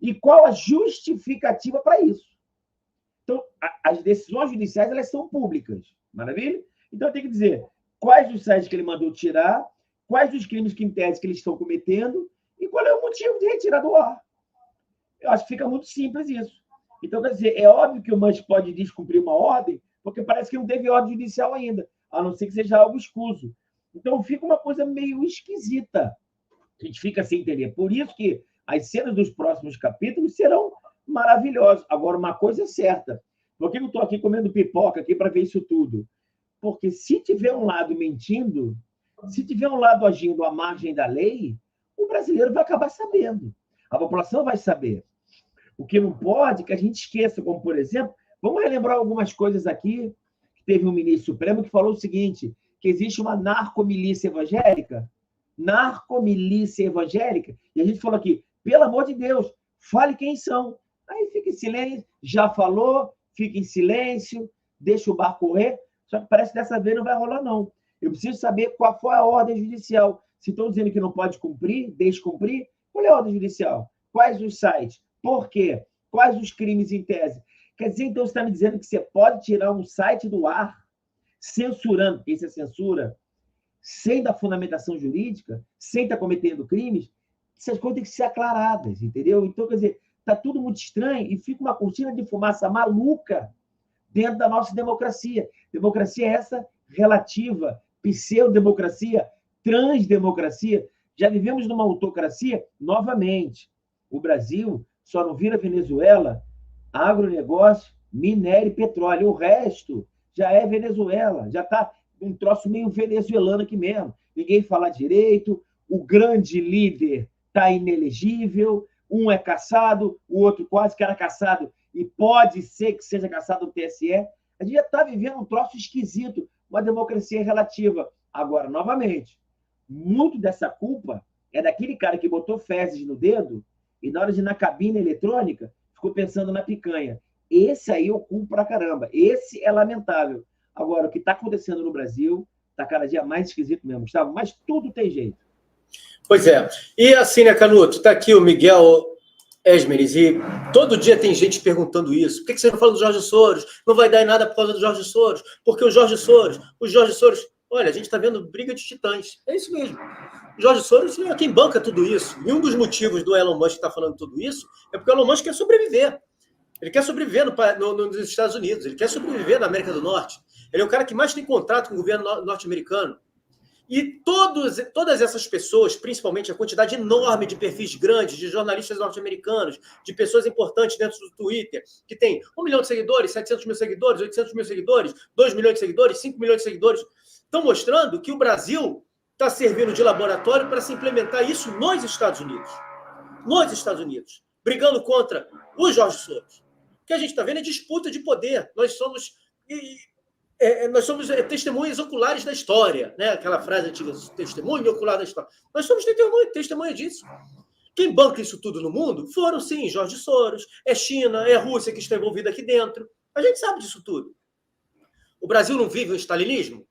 E qual a justificativa para isso? Então, as decisões judiciais, elas são públicas. Maravilha? Então, tem que dizer quais os sites que ele mandou tirar, quais os crimes que, em tese, que eles estão cometendo e qual é o motivo de retirar do ar. Eu acho que fica muito simples isso. Então, quer dizer, é óbvio que o Musk pode descumprir uma ordem, porque parece que não teve ordem judicial ainda, a não ser que seja algo escuso. Então, fica uma coisa meio esquisita. A gente fica sem entender. Por isso que as cenas dos próximos capítulos serão maravilhosas. Agora, uma coisa é certa. Por que eu estou aqui comendo pipoca aqui para ver isso tudo? Porque se tiver um lado mentindo, se tiver um lado agindo à margem da lei, o brasileiro vai acabar sabendo. A população vai saber. O que não pode é que a gente esqueça, como, por exemplo, vamos relembrar algumas coisas aqui. Teve um ministro supremo que falou o seguinte, que existe uma narcomilícia evangélica. Narcomilícia evangélica. E a gente falou aqui, pelo amor de Deus, fale quem são. Aí fica em silêncio, já falou, fica em silêncio, deixa o barco correr. Só que parece que dessa vez não vai rolar, não. Eu preciso saber qual foi a ordem judicial. Se estão dizendo que não pode cumprir, deixe cumprir, qual é a ordem judicial? Quais os sites? Por quê? Quais os crimes em tese? Quer dizer, então, você está me dizendo que você pode tirar um site do ar, censurando, porque isso é censura, sem dar fundamentação jurídica, sem estar cometendo crimes? Essas coisas têm que ser aclaradas, entendeu? Então, quer dizer, está tudo muito estranho e fica uma cortina de fumaça maluca dentro da nossa democracia. Democracia é essa relativa, pseudo-democracia, transdemocracia. Já vivemos numa autocracia, novamente. O Brasil só não vira Venezuela, agronegócio, minério e petróleo. O resto já é Venezuela, já está um troço meio venezuelano aqui mesmo. Ninguém fala direito, o grande líder está inelegível, um é caçado, o outro quase que era caçado e pode ser que seja caçado no TSE. A gente já está vivendo um troço esquisito, uma democracia relativa. Agora, novamente, muito dessa culpa é daquele cara que botou fezes no dedo e na hora de ir na cabine eletrônica ficou pensando na picanha. Esse aí eu culpo pra caramba. Esse é lamentável. Agora, o que está acontecendo no Brasil está cada dia mais esquisito mesmo, Gustavo, mas tudo tem jeito. Pois é. E assim, né, Canuto? Está aqui o Miguel Esmeres, e todo dia tem gente perguntando isso. Por que você não fala do Jorge Soros? Não vai dar em nada por causa do Jorge Soros. Porque os Jorge Soros... Olha, a gente está vendo briga de titãs. É isso mesmo. O Jorge Soros é quem banca tudo isso. E um dos motivos do Elon Musk estar falando tudo isso é porque o Elon Musk quer sobreviver. Ele quer sobreviver nos Estados Unidos. Ele quer sobreviver na América do Norte. Ele é o cara que mais tem contrato com o governo norte-americano. E todas essas pessoas, principalmente a quantidade enorme de perfis grandes, de jornalistas norte-americanos, de pessoas importantes dentro do Twitter, que tem 1 milhão de seguidores, 700 mil seguidores, 800 mil seguidores, 2 milhões de seguidores, 5 milhões de seguidores, estão mostrando que o Brasil está servindo de laboratório para se implementar isso nos Estados Unidos. Nos Estados Unidos. Brigando contra o Jorge Soros. O que a gente está vendo é disputa de poder. Nós somos... nós somos testemunhas oculares da história, né? Aquela frase antiga, testemunho ocular da história. Nós somos testemunha disso. Quem banca isso tudo no mundo foram, sim, Jorge Soros, é China, é Rússia que está envolvida aqui dentro. A gente sabe disso tudo. O Brasil não vive o stalinismo?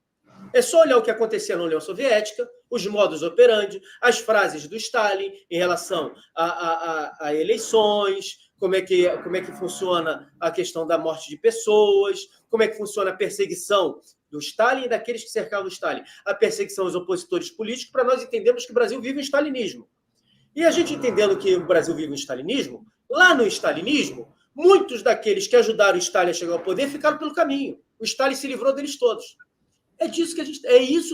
É só olhar o que acontecia na União Soviética, os modus operandi, as frases do Stalin em relação a eleições, como é que funciona a questão da morte de pessoas, como é que funciona a perseguição do Stalin e daqueles que cercavam o Stalin, a perseguição aos opositores políticos, para nós entendermos que o Brasil vive um stalinismo. E a gente entendendo que o Brasil vive um stalinismo, lá no stalinismo, muitos daqueles que ajudaram o Stalin a chegar ao poder ficaram pelo caminho. O Stalin se livrou deles todos. É isso que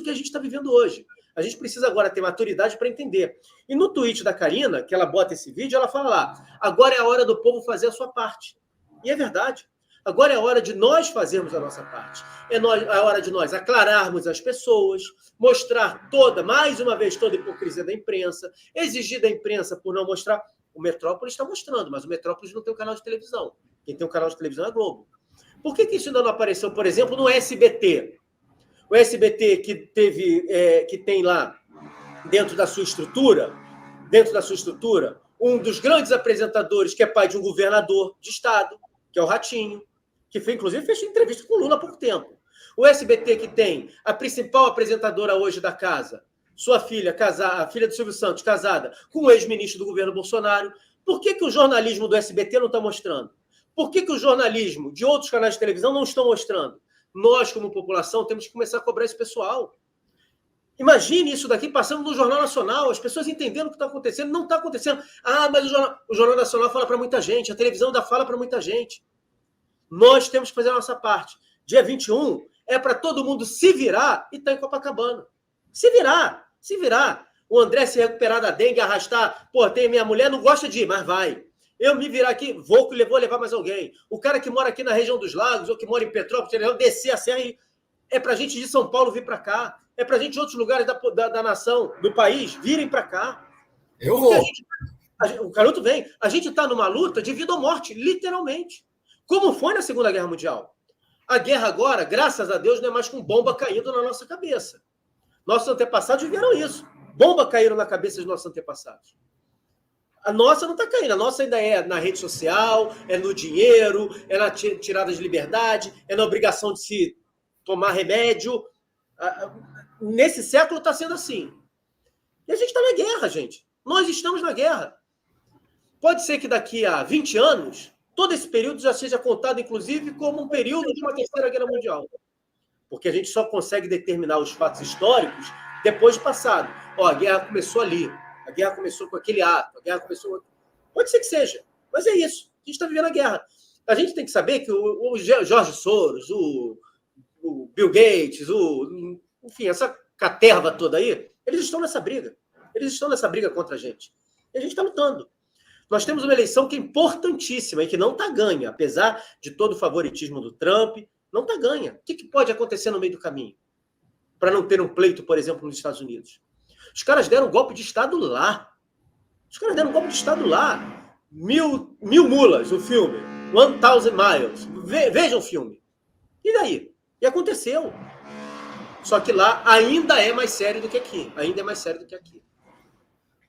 a gente está vivendo hoje. A gente precisa agora ter maturidade para entender. E no tweet da Karina, que ela bota esse vídeo, ela fala lá, agora é a hora do povo fazer a sua parte. E é verdade. Agora é a hora de nós fazermos a nossa parte. É a hora de nós aclararmos as pessoas, mostrar mais uma vez, toda a hipocrisia da imprensa, exigir da imprensa por não mostrar. O Metrópolis está mostrando, mas o Metrópolis não tem um canal de televisão. Quem tem um canal de televisão é a Globo. Por que isso ainda não apareceu, por exemplo, no SBT? O SBT que tem lá, dentro da sua estrutura, um dos grandes apresentadores, que é pai de um governador de estado, que é o Ratinho, que inclusive fez entrevista com o Lula há pouco tempo. O SBT que tem a principal apresentadora hoje da casa, sua filha, a filha do Silvio Santos, casada com o ex-ministro do governo Bolsonaro. Por que o jornalismo do SBT não está mostrando? Por que o jornalismo de outros canais de televisão não estão mostrando? Nós, como população, temos que começar a cobrar esse pessoal. Imagine isso daqui passando no Jornal Nacional, as pessoas entendendo o que está acontecendo. Não está acontecendo. Mas o Jornal Nacional fala para muita gente, a televisão ainda fala para muita gente. Nós temos que fazer a nossa parte. Dia 21 é para todo mundo se virar e estar em Copacabana. Se virar. O André se recuperar da dengue, arrastar. Tem minha mulher, não gosta de ir, mas vai. Eu me virar aqui, vou levar mais alguém. O cara que mora aqui na região dos Lagos, ou que mora em Petrópolis, descer a serra e é para gente de São Paulo vir para cá. É para gente de outros lugares da nação, do país, virem para cá. Eu vou. O Canuto vem. A gente está numa luta de vida ou morte, literalmente. Como foi na Segunda Guerra Mundial. A guerra agora, graças a Deus, não é mais com bomba caindo na nossa cabeça. Nossos antepassados viveram isso. Bomba caíram na cabeça dos nossos antepassados. A nossa não está caindo. A nossa ainda é na rede social, é no dinheiro, é na tirada de liberdade, é na obrigação de se tomar remédio. Nesse século está sendo assim. E a gente está na guerra, gente. Nós estamos na guerra. Pode ser que daqui a 20 anos, todo esse período já seja contado, inclusive, como um período de uma terceira guerra mundial. Porque a gente só consegue determinar os fatos históricos depois do passado. A guerra começou ali. A guerra começou com aquele ato. A guerra começou... Pode ser que seja. Mas é isso. A gente está vivendo a guerra. A gente tem que saber que o Jorge Soros, o Bill Gates, enfim, essa caterva toda aí, eles estão nessa briga. Eles estão nessa briga contra a gente. E a gente está lutando. Nós temos uma eleição que é importantíssima e que não está ganha, apesar de todo o favoritismo do Trump, não está ganha. O que pode acontecer no meio do caminho? Para não ter um pleito, por exemplo, nos Estados Unidos. Os caras deram um golpe de Estado lá. Mil mulas, o filme. 1000 Miles. Vejam o filme. E daí? E aconteceu. Só que lá ainda é mais sério do que aqui.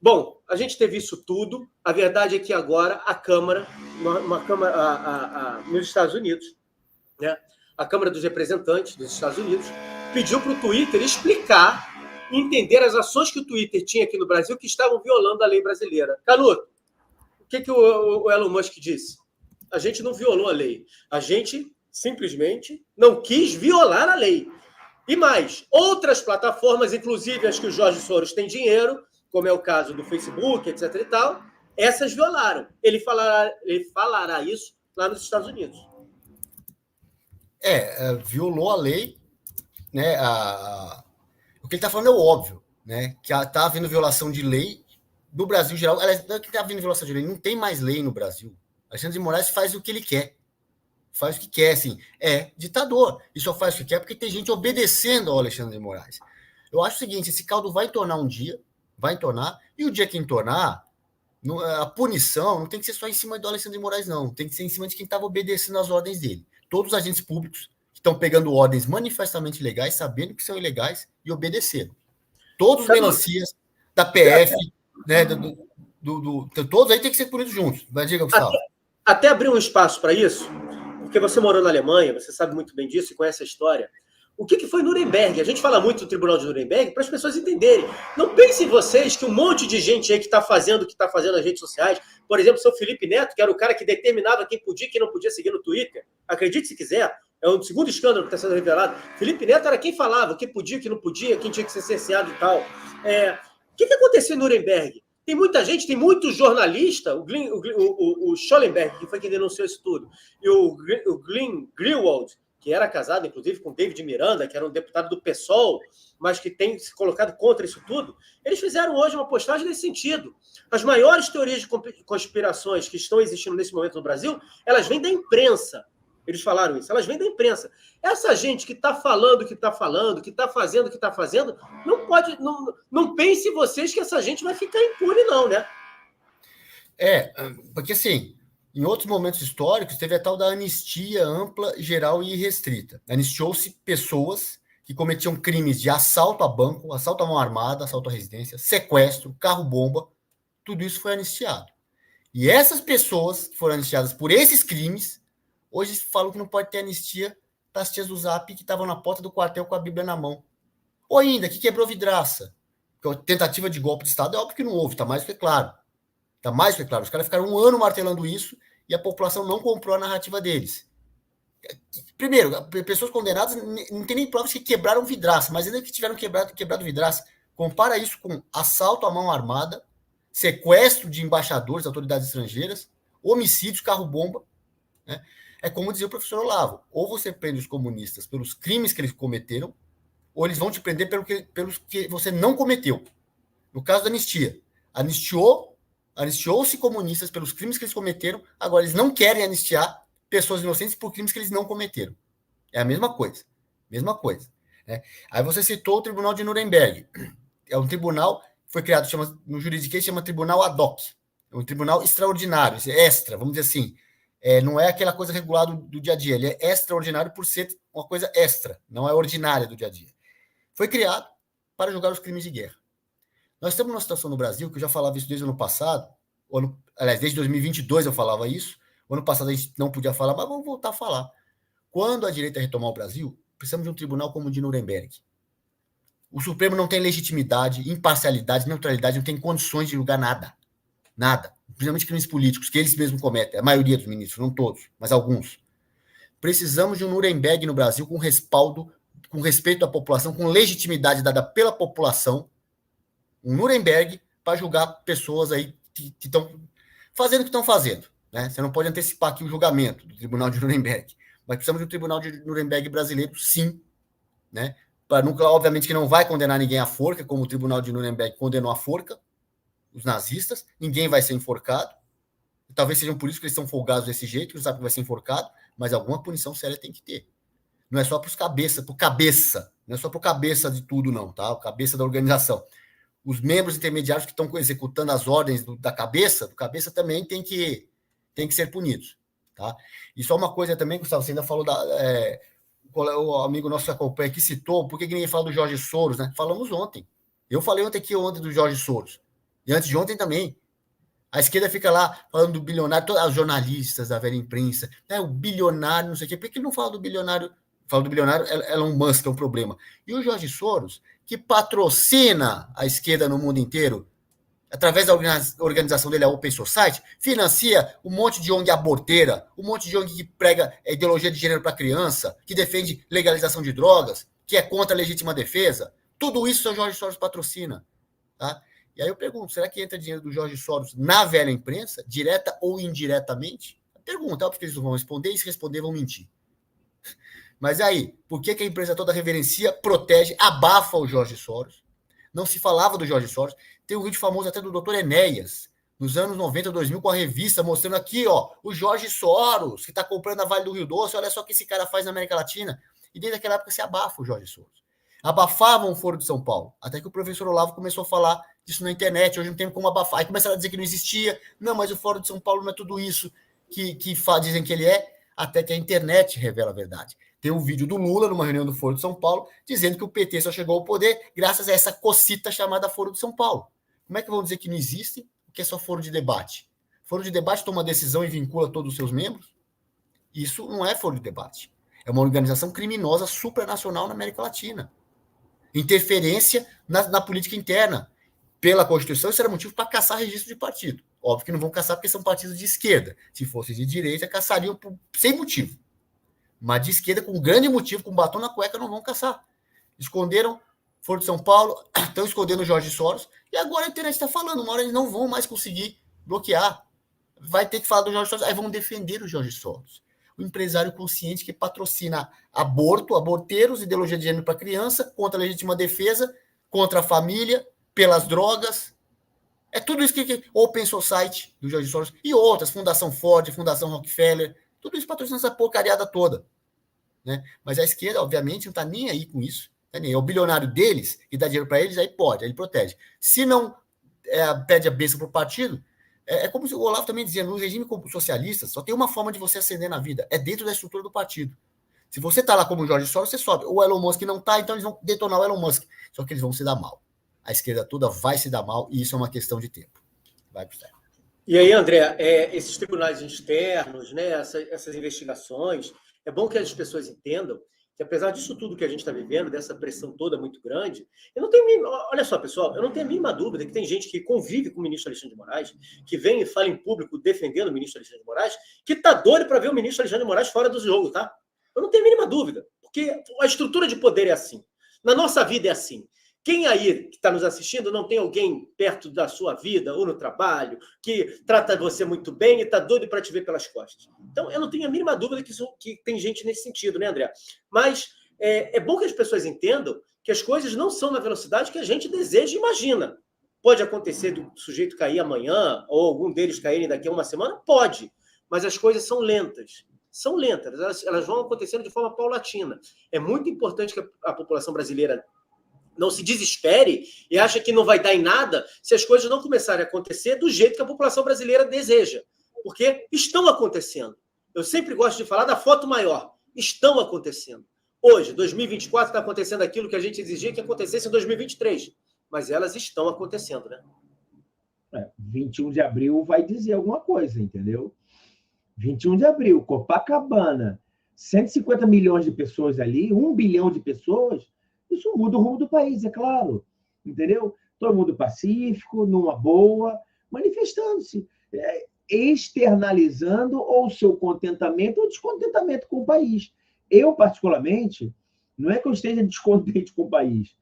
Bom, a gente teve isso tudo. A verdade é que agora a Câmara, nos Estados Unidos, né, a Câmara dos Representantes dos Estados Unidos, pediu para o Twitter explicar e entender as ações que o Twitter tinha aqui no Brasil que estavam violando a lei brasileira. Canuto, o que o Elon Musk disse? A gente não violou a lei. A gente simplesmente não quis violar a lei. E mais, outras plataformas, inclusive as que o Jorge Soros tem dinheiro, como é o caso do Facebook, etc. e tal, essas violaram. Ele falará isso lá nos Estados Unidos. Violou a lei, né? O que ele está falando é o óbvio, né? Que está havendo violação de lei do Brasil em geral. Não é que está havendo violação de lei, não tem mais lei no Brasil. Alexandre de Moraes faz o que ele quer. Faz o que quer, assim. É ditador. E só faz o que quer porque tem gente obedecendo ao Alexandre de Moraes. Eu acho o seguinte, esse caldo vai entornar um dia, e o dia que entornar, a punição não tem que ser só em cima do Alexandre de Moraes, não. Tem que ser em cima de quem estava obedecendo às ordens dele. Todos os agentes públicos que estão pegando ordens manifestamente ilegais, sabendo que são ilegais e obedecendo. Todos os melancias da PF, né, todos aí tem que ser punidos juntos. Vai, diga, Gustavo. Até abrir um espaço para isso, porque você morou na Alemanha, você sabe muito bem disso e conhece a história. O que foi Nuremberg? A gente fala muito do Tribunal de Nuremberg para as pessoas entenderem. Não pensem vocês que um monte de gente aí que está fazendo o que está fazendo nas redes sociais, por exemplo, o seu Felipe Neto, que era o cara que determinava quem podia e quem não podia seguir no Twitter, acredite se quiser, é o segundo escândalo que está sendo revelado. Felipe Neto era quem falava o que podia, o que não podia, quem tinha que ser cerceado e tal. O que aconteceu em Nuremberg? Tem muita gente, tem muito jornalista, o Schollenberg, que foi quem denunciou isso tudo, e o Glenn Greenwald, que era casado, inclusive, com David Miranda, que era um deputado do PSOL, mas que tem se colocado contra isso tudo, eles fizeram hoje uma postagem nesse sentido. As maiores teorias de conspirações que estão existindo nesse momento no Brasil, elas vêm da imprensa. Eles falaram isso, elas vêm da imprensa. Essa gente que está falando, que está falando, que está fazendo, que está fazendo, não pense vocês que essa gente vai ficar impune, não, né? Porque assim, em outros momentos históricos, teve a tal da anistia ampla, geral e irrestrita. Anistiou-se pessoas que cometiam crimes de assalto a banco, assalto à mão armada, assalto à residência, sequestro, carro-bomba, tudo isso foi anistiado. E essas pessoas que foram anistiadas por esses crimes, hoje falam que não pode ter anistia das tias do Zap que estavam na porta do quartel com a Bíblia na mão. Ou ainda, que quebrou vidraça. Tentativa de golpe de Estado, é óbvio que não houve, está mais que claro. Está mais que claro. Os caras ficaram 1 ano martelando isso e a população não comprou a narrativa deles. Primeiro, pessoas condenadas não tem nem provas que quebraram vidraça, mas ainda que tiveram quebrado vidraça, compara isso com assalto à mão armada, sequestro de embaixadores, autoridades estrangeiras, homicídios, carro-bomba, né? É como dizia o professor Olavo, ou você prende os comunistas pelos crimes que eles cometeram, ou eles vão te prender pelos que você não cometeu. No caso da anistia, anistiou-se comunistas pelos crimes que eles cometeram, agora eles não querem anistiar pessoas inocentes por crimes que eles não cometeram. É a mesma coisa. Né? Aí você citou o Tribunal de Nuremberg. É um tribunal que foi criado, no juridiquês chama Tribunal ad hoc. É um tribunal extraordinário, extra, vamos dizer assim. Não é aquela coisa regulada do dia a dia, ele é extraordinário por ser uma coisa extra, não é ordinária do dia a dia. Foi criado para julgar os crimes de guerra. Nós estamos numa situação no Brasil, que eu já falava isso desde o ano passado, desde 2022 eu falava isso, o ano passado a gente não podia falar, mas vamos voltar a falar. Quando a direita retomar o Brasil, precisamos de um tribunal como o de Nuremberg. O Supremo não tem legitimidade, imparcialidade, neutralidade, não tem condições de julgar nada. Nada. Principalmente crimes políticos, que eles mesmos cometem. A maioria dos ministros, não todos, mas alguns. Precisamos de um Nuremberg no Brasil com respaldo, com respeito da população, com legitimidade dada pela população. Um Nuremberg para julgar pessoas aí que estão fazendo o que estão fazendo. Né? Você não pode antecipar aqui o julgamento do Tribunal de Nuremberg. Mas precisamos de um Tribunal de Nuremberg brasileiro, sim. Né? Obviamente que não vai condenar ninguém à forca, como o Tribunal de Nuremberg condenou à forca os nazistas, ninguém vai ser enforcado, talvez sejam por isso que eles são folgados desse jeito, que não sabem que vai ser enforcado, mas alguma punição séria tem que ter. Não é só para os cabeça, não é só para o cabeça de tudo não, tá? O cabeça da organização. Os membros intermediários que estão executando as ordens do cabeça também tem que ser punidos, tá? E só uma coisa também, Gustavo, você ainda falou o amigo nosso que acompanha aqui citou, por que ninguém fala do Jorge Soros, né? Falamos ontem. Eu falei ontem do Jorge Soros. E antes de ontem também. A esquerda fica lá falando do bilionário, todos os jornalistas da velha imprensa, né, o bilionário, não sei o quê. Por que não fala do bilionário? Fala do bilionário, Elon Musk é um problema. E o Jorge Soros, que patrocina a esquerda no mundo inteiro, através da organização dele, a Open Society, financia um monte de ONG aborteira, um monte de ONG que prega ideologia de gênero para criança, que defende legalização de drogas, que é contra a legítima defesa. Tudo isso o Jorge Soros patrocina, tá? E aí eu pergunto, será que entra dinheiro do Jorge Soros na velha imprensa, direta ou indiretamente? Pergunta, porque eles não vão responder, e se responder vão mentir. Mas aí, por que a imprensa toda reverencia, protege, abafa o Jorge Soros? Não se falava do Jorge Soros. Tem um vídeo famoso até do Dr. Enéas, nos anos 90, 2000, com a revista, mostrando aqui, ó, o Jorge Soros, que está comprando a Vale do Rio Doce, olha só o que esse cara faz na América Latina. E desde aquela época se abafa o Jorge Soros. Abafavam o Foro de São Paulo, até que o professor Olavo começou a falar disso na internet, hoje não tem como abafar. Aí começaram a dizer que não existia, não, mas o Fórum de São Paulo não é tudo isso que dizem que ele é, até que a internet revela a verdade. Tem um vídeo do Lula numa reunião do Foro de São Paulo dizendo que o PT só chegou ao poder graças a essa cocita chamada Foro de São Paulo. Como é que vão dizer que não existe, porque é só foro de debate? Foro de debate toma decisão e vincula todos os seus membros? Isso não é foro de debate. É uma organização criminosa supranacional na América Latina. Interferência na política interna. Pela Constituição, isso era motivo para caçar registro de partido. Óbvio que não vão caçar porque são partidos de esquerda. Se fosse de direita, caçariam sem motivo. Mas de esquerda, com grande motivo, com batom na cueca, não vão caçar. Esconderam Foro de São Paulo, estão escondendo o Jorge Soros, e agora a internet está falando, uma hora eles não vão mais conseguir bloquear. Vai ter que falar do Jorge Soros, aí vão defender o Jorge Soros. O empresário consciente que patrocina aborto, aborteiros, ideologia de gênero para criança, contra a legítima defesa, contra a família, pelas drogas. É tudo isso que Open Society do Jorge Soros e outras, Fundação Ford, Fundação Rockefeller, tudo isso patrocina essa porcariada toda. Né? Mas a esquerda, obviamente, não está nem aí com isso. Tá nem aí. É o bilionário deles que dá dinheiro para eles, aí pode, aí ele protege. Se não pede a bênção para o partido, é como o Olavo também dizia, no regime socialista, só tem uma forma de você ascender na vida, é dentro da estrutura do partido. Se você está lá como o Jorge Soros, você sobe. O Elon Musk não está, então eles vão detonar o Elon Musk. Só que eles vão se dar mal. A esquerda toda vai se dar mal, e isso é uma questão de tempo. Vai, Gustavo. E aí, André, esses tribunais externos, né, essas investigações, é bom que as pessoas entendam que, apesar disso tudo que a gente está vivendo, dessa pressão toda muito grande, eu não tenho olha só, pessoal, eu não tenho a mínima dúvida que tem gente que convive com o ministro Alexandre de Moraes, que vem e fala em público defendendo o ministro Alexandre de Moraes, que está doido para ver o ministro Alexandre de Moraes fora do jogo, tá? Eu não tenho a mínima dúvida, porque a estrutura de poder é assim. Na nossa vida é assim. Quem aí que está nos assistindo não tem alguém perto da sua vida ou no trabalho que trata você muito bem e está doido para te ver pelas costas? Então, eu não tenho a mínima dúvida que tem gente nesse sentido, né, André? Mas é bom que as pessoas entendam que as coisas não são na velocidade que a gente deseja e imagina. Pode acontecer do sujeito cair amanhã ou algum deles caírem daqui a uma semana? Pode, mas as coisas são lentas. São lentas, elas vão acontecendo de forma paulatina. É muito importante que a população brasileira não se desespere e ache que não vai dar em nada se as coisas não começarem a acontecer do jeito que a população brasileira deseja. Porque estão acontecendo. Eu sempre gosto de falar da foto maior. Estão acontecendo. Hoje, 2024, está acontecendo aquilo que a gente exigia que acontecesse em 2023. Mas elas estão acontecendo, né? 21 de abril vai dizer alguma coisa, entendeu? 21 de abril, Copacabana, 150 milhões de pessoas ali, 1 bilhão de pessoas. Isso muda o rumo do país, é claro. Entendeu? Todo mundo pacífico, numa boa, manifestando-se, externalizando ou seu contentamento ou descontentamento com o país. Eu, particularmente, não é que eu esteja descontente com o país.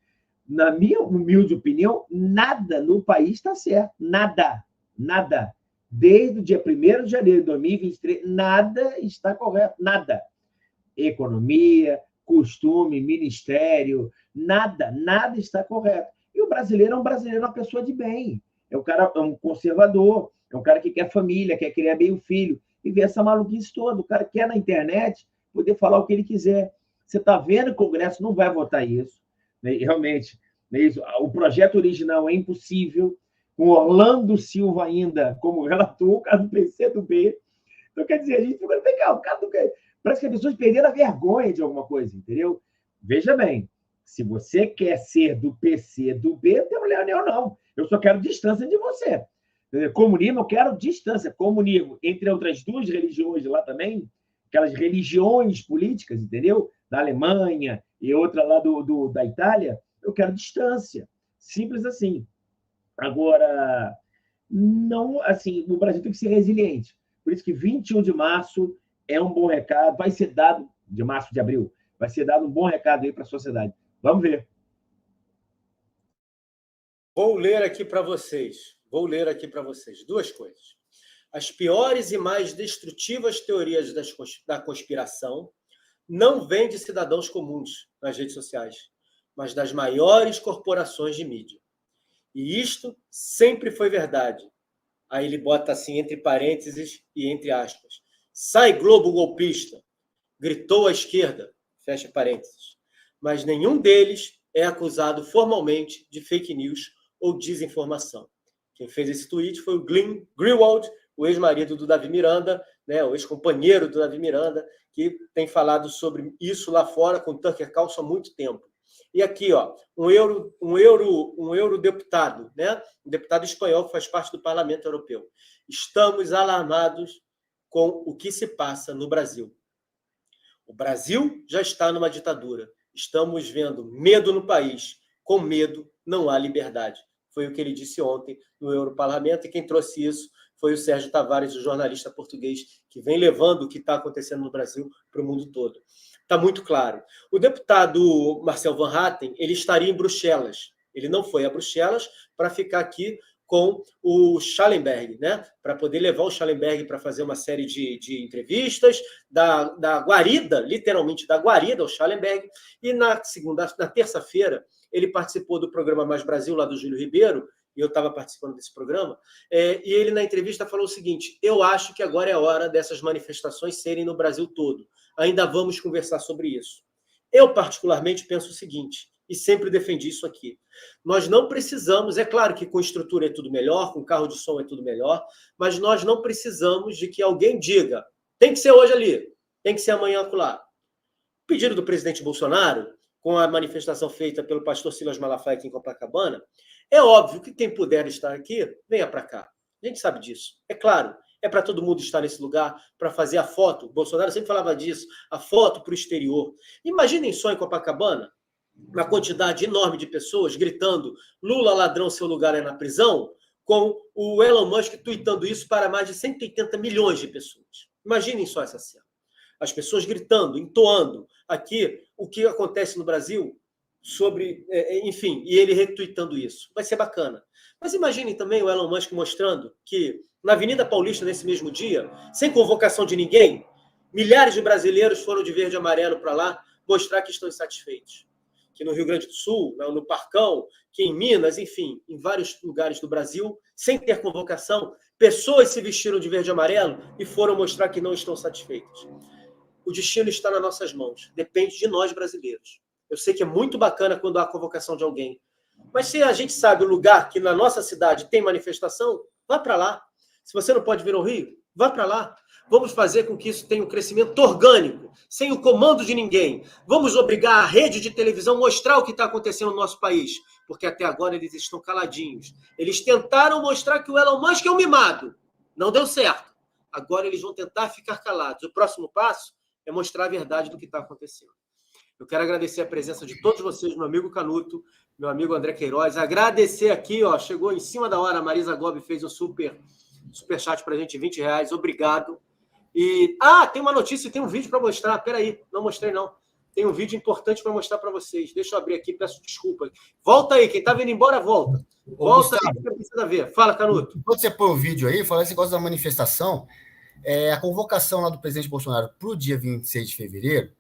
Na minha humilde opinião, nada no país está certo. Nada. Nada. Desde o dia 1º de janeiro de 2023, nada está correto. Nada. Economia, costume, ministério, nada está correto. E o brasileiro é uma pessoa de bem. É um conservador, é um cara que quer família, quer criar bem o filho, e vê essa maluquice toda. O cara quer na internet poder falar o que ele quiser. Você está vendo que o Congresso não vai votar isso. Realmente, o projeto original é impossível, com Orlando Silva ainda como relator, o cara do PCdoB. Então, quer dizer, a gente fica legal, o cara do... Parece que as pessoas perderam a vergonha de alguma coisa, entendeu? Veja bem, se você quer ser do PC, do B, não tem problema nenhum, não. Eu só quero distância de você. Comunismo, eu quero distância. Comunismo, entre outras duas religiões lá também, aquelas religiões políticas, entendeu? Da Alemanha e outra lá da Itália, eu quero distância. Simples assim. Agora, não, assim, o Brasil tem que ser resiliente. Por isso que 21 de março é um bom recado, vai ser dado, de março, de abril, vai ser dado um bom recado aí para a sociedade. Vamos ver. Vou ler aqui para vocês duas coisas. As piores e mais destrutivas teorias da conspiração não vêm de cidadãos comuns nas redes sociais, mas das maiores corporações de mídia. E isto sempre foi verdade. Aí ele bota assim, entre parênteses e entre aspas. Sai Globo golpista, gritou a esquerda, fecha parênteses. Mas nenhum deles é acusado formalmente de fake news ou desinformação. Quem fez esse tweet foi o Glenn Greenwald, o ex-marido do Davi Miranda, né, o ex-companheiro do Davi Miranda, que tem falado sobre isso lá fora com Tucker Carlson há muito tempo. E aqui, ó, um eurodeputado, né, um deputado espanhol que faz parte do Parlamento Europeu. Estamos alarmados com o que se passa no Brasil. O Brasil já está numa ditadura. Estamos vendo medo no país. Com medo não há liberdade. Foi o que ele disse ontem no Europarlamento, e quem trouxe isso foi o Sérgio Tavares, o jornalista português, que vem levando o que está acontecendo no Brasil para o mundo todo. Está muito claro. O deputado Marcel Van Hatten, ele estaria em Bruxelas. Ele não foi a Bruxelas para ficar aqui com o Schallenberg, né? Para poder levar o Schallenberg para fazer uma série de entrevistas da guarida, literalmente da guarida, ao Schallenberg. E na terça-feira, ele participou do programa Mais Brasil, lá do Júlio Ribeiro, e eu estava participando desse programa, e ele, na entrevista, falou o seguinte: eu acho que agora é hora dessas manifestações serem no Brasil todo. Ainda vamos conversar sobre isso. Eu, particularmente, penso o seguinte, e sempre defendi isso aqui: nós não precisamos, é claro que com estrutura é tudo melhor, com carro de som é tudo melhor, mas nós não precisamos de que alguém diga, tem que ser hoje ali, tem que ser amanhã acolá. O pedido do presidente Bolsonaro, com a manifestação feita pelo pastor Silas Malafaia aqui em Copacabana, é óbvio que quem puder estar aqui, venha para cá. A gente sabe disso. É claro, é para todo mundo estar nesse lugar, para fazer a foto. O Bolsonaro sempre falava disso, a foto para o exterior. Imaginem só em Copacabana, uma quantidade enorme de pessoas gritando Lula ladrão, seu lugar é na prisão, com o Elon Musk tuitando isso para mais de 180 milhões de pessoas. Imaginem só essa cena. As pessoas gritando, entoando aqui o que acontece no Brasil sobre, enfim, e ele retuitando isso. Vai ser bacana. Mas imaginem também o Elon Musk mostrando que na Avenida Paulista, nesse mesmo dia, sem convocação de ninguém, milhares de brasileiros foram de verde e amarelo para lá mostrar que estão insatisfeitos. Que no Rio Grande do Sul, no Parcão, que em Minas, enfim, em vários lugares do Brasil, sem ter convocação, pessoas se vestiram de verde e amarelo e foram mostrar que não estão satisfeitos. O destino está nas nossas mãos. Depende de nós, brasileiros. Eu sei que é muito bacana quando há convocação de alguém. Mas se a gente sabe o lugar que na nossa cidade tem manifestação, vá para lá. Se você não pode vir ao Rio, vá para lá. Vamos fazer com que isso tenha um crescimento orgânico, sem o comando de ninguém. Vamos obrigar a rede de televisão a mostrar o que está acontecendo no nosso país. Porque até agora eles estão caladinhos. Eles tentaram mostrar que o Elon Musk é um mimado. Não deu certo. Agora eles vão tentar ficar calados. O próximo passo é mostrar a verdade do que está acontecendo. Eu quero agradecer a presença de todos vocês, meu amigo Canuto, meu amigo André Queiroz. Agradecer aqui, ó, chegou em cima da hora, a Marisa Gobi fez um super chat para a gente, R$20. Obrigado. E, tem uma notícia, tem um vídeo para mostrar. Peraí, não mostrei não. Tem um vídeo importante para mostrar para vocês. Deixa eu abrir aqui, peço desculpa. Volta aí, quem está vindo embora, volta. Volta aí, que precisa ver. Fala, Canuto. Quando você põe o vídeo aí, fala esse negócio da manifestação, a convocação lá do presidente Bolsonaro para o dia 26 de fevereiro,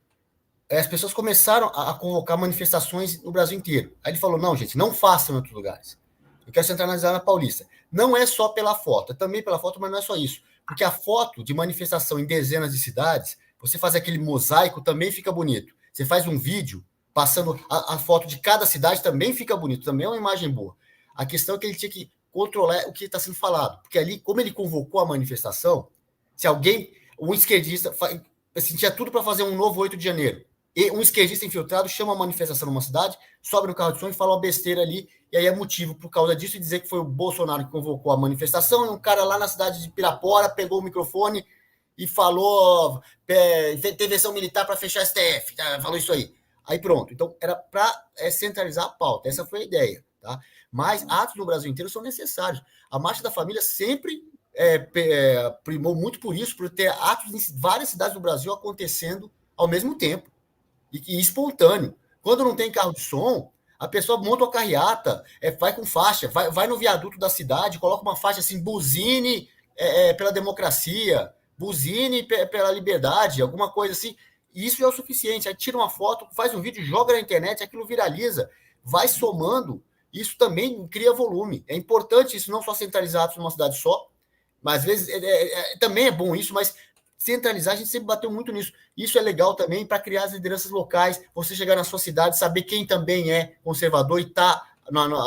as pessoas começaram a convocar manifestações no Brasil inteiro. Aí ele falou, não, gente, não façam em outros lugares. Eu quero centralizar na Paulista. Não é só pela foto, é também pela foto, mas não é só isso. Porque a foto de manifestação em dezenas de cidades, você faz aquele mosaico, também fica bonito. Você faz um vídeo, passando a foto de cada cidade, também fica bonito, também é uma imagem boa. A questão é que ele tinha que controlar o que está sendo falado. Porque ali, como ele convocou a manifestação, se alguém, um esquerdista, assim, tinha tudo para fazer um novo 8 de janeiro, e um esquerdista infiltrado chama a manifestação numa cidade, sobe no carro de som e fala uma besteira ali, e aí é motivo por causa disso dizer que foi o Bolsonaro que convocou a manifestação, e um cara lá na cidade de Pirapora pegou o microfone e falou intervenção militar para fechar a STF, falou isso aí. Aí pronto. Então era para centralizar a pauta, essa foi a ideia. Tá? Mas atos no Brasil inteiro são necessários. A Marcha da Família sempre primou muito por isso, por ter atos em várias cidades do Brasil acontecendo ao mesmo tempo. E espontâneo. Quando não tem carro de som, a pessoa monta uma carreata, vai com faixa, vai no viaduto da cidade, coloca uma faixa assim, buzine pela democracia, buzine pela liberdade, alguma coisa assim. E isso é o suficiente. Aí tira uma foto, faz um vídeo, joga na internet, aquilo viraliza, vai somando. Isso também cria volume. É importante isso, não só centralizar atos numa cidade só, mas às vezes também é bom isso, mas centralizar, a gente sempre bateu muito nisso. Isso é legal também para criar as lideranças locais, você chegar na sua cidade, saber quem também é conservador e está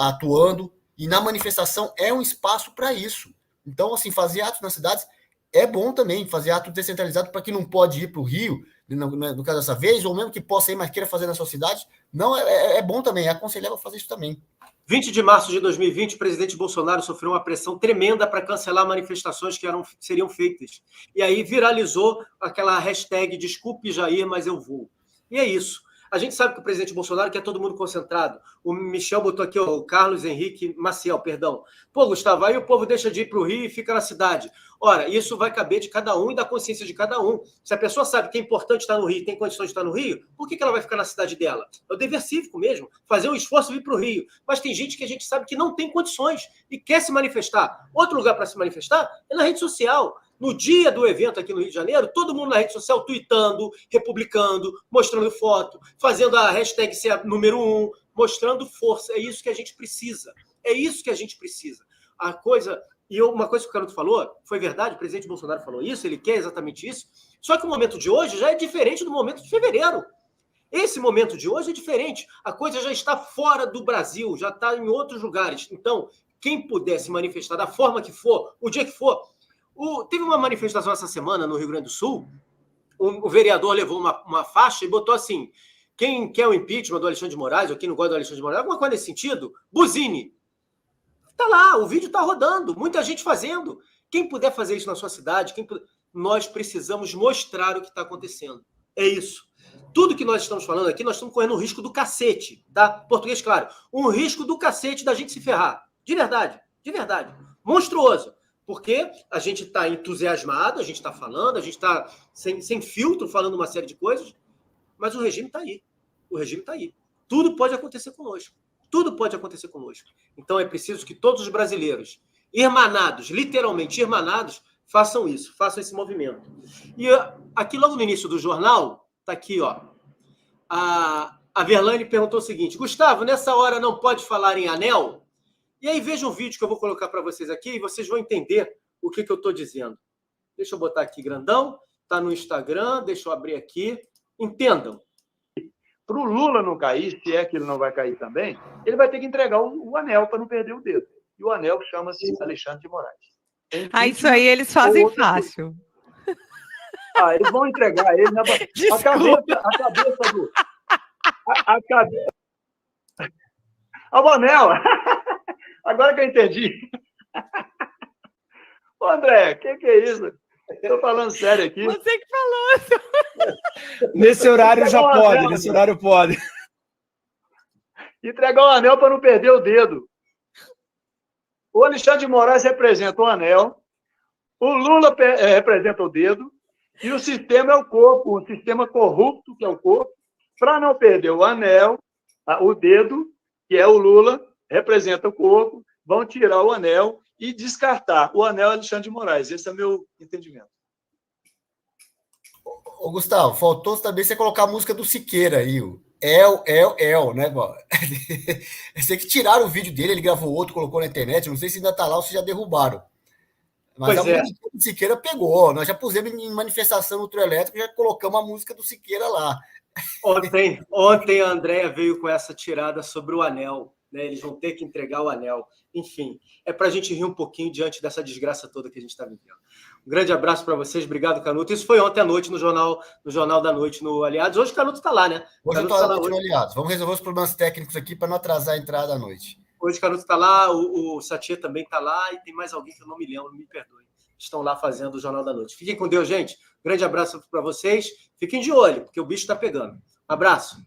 atuando, e na manifestação é um espaço para isso. Então, assim, fazer atos nas cidades é bom também fazer ato descentralizado para quem não pode ir para o Rio, no caso dessa vez, ou mesmo que possa ir, mas queira fazer na sua cidade. Não, é bom também, é aconselhável fazer isso também. 20 de março de 2020, o presidente Bolsonaro sofreu uma pressão tremenda para cancelar manifestações que seriam feitas. E aí viralizou aquela hashtag desculpe Jair, mas eu vou. E é isso. A gente sabe que o presidente Bolsonaro quer todo mundo concentrado. O Michel botou aqui, o Carlos Henrique Maciel, perdão. Pô, Gustavo, aí o povo deixa de ir para o Rio e fica na cidade. Ora, isso vai caber de cada um e da consciência de cada um. Se a pessoa sabe que é importante estar no Rio e tem condições de estar no Rio, por que ela vai ficar na cidade dela? É o dever cívico mesmo, fazer um esforço e vir para o Rio. Mas tem gente que a gente sabe que não tem condições e quer se manifestar. Outro lugar para se manifestar é na rede social. No dia do evento aqui no Rio de Janeiro, todo mundo na rede social tweetando, republicando, mostrando foto, fazendo a hashtag ser número 1, mostrando força. É isso que a gente precisa. É isso que a gente precisa. A coisa... E uma coisa que o Canuto falou, foi verdade, o presidente Bolsonaro falou isso, ele quer exatamente isso, só que o momento de hoje já é diferente do momento de fevereiro. Esse momento de hoje é diferente. A coisa já está fora do Brasil, já está em outros lugares. Então, quem puder se manifestar da forma que for, o dia que for... Teve uma manifestação essa semana no Rio Grande do Sul, o vereador levou uma faixa e botou assim, quem quer o impeachment do Alexandre de Moraes, ou quem não gosta do Alexandre de Moraes, alguma coisa nesse sentido, buzine. Tá lá, o vídeo tá rodando, muita gente fazendo. Quem puder fazer isso na sua cidade, nós precisamos mostrar o que está acontecendo. É isso. Tudo que nós estamos falando aqui, nós estamos correndo um risco do cacete, tá? Português, claro. Um risco do cacete da gente se ferrar. De verdade, de verdade. Monstruoso. Porque a gente está entusiasmado, a gente está falando, a gente está sem filtro falando uma série de coisas, mas o regime está aí. O regime está aí. Tudo pode acontecer conosco. Tudo pode acontecer conosco. Então é preciso que todos os brasileiros, irmanados, literalmente irmanados, façam isso, façam esse movimento. E aqui logo no início do jornal, está aqui, ó, a Verlaine perguntou o seguinte, Gustavo, nessa hora não pode falar em anel? E aí veja um vídeo que eu vou colocar para vocês aqui e vocês vão entender o que eu estou dizendo. Deixa eu botar aqui grandão, está no Instagram, deixa eu abrir aqui. Entendam. Para o Lula não cair, se é que ele não vai cair também, ele vai ter que entregar o anel para não perder o dedo. E o anel chama-se Alexandre de Moraes. Isso aí eles fazem fácil. Eles vão entregar ele na a cabeça. O anel! Agora que eu entendi. Ô, André, o que é isso? Estou falando sério aqui. Você que falou. Nesse horário já pode, nesse horário pode. Entregar o anel para não perder o dedo. O Alexandre de Moraes representa o anel, o Lula representa o dedo, e o sistema é o corpo, o sistema corrupto, que é o corpo. Para não perder o anel, o dedo, que é o Lula, representa o corpo, vão tirar o anel e descartar o anel Alexandre de Moraes. Esse é o meu entendimento. Ô, Gustavo, faltou também você colocar a música do Siqueira aí, o né, mano? Eu sei que tiraram o vídeo dele, ele gravou outro, colocou na internet, não sei se ainda tá lá ou se já derrubaram. Mas a música do Siqueira pegou, nós já pusemos em manifestação no trio elétrico, já colocamos a música do Siqueira lá. Ontem a Andréia veio com essa tirada sobre o anel, né? Eles vão ter que entregar o anel. Enfim, é para a gente rir um pouquinho diante dessa desgraça toda que a gente está vivendo. Um grande abraço para vocês, obrigado, Canuto. Isso foi ontem à noite no Jornal da Noite, no Aliados. Hoje o Canuto está lá, né? Hoje eu estou lá no Aliados. Vamos resolver os problemas técnicos aqui para não atrasar a entrada à noite. Hoje o Canuto está lá, o Satia também está lá e tem mais alguém que eu não me lembro, me perdoe. Estão lá fazendo o Jornal da Noite. Fiquem com Deus, gente. Grande abraço para vocês. Fiquem de olho, porque o bicho está pegando. Abraço.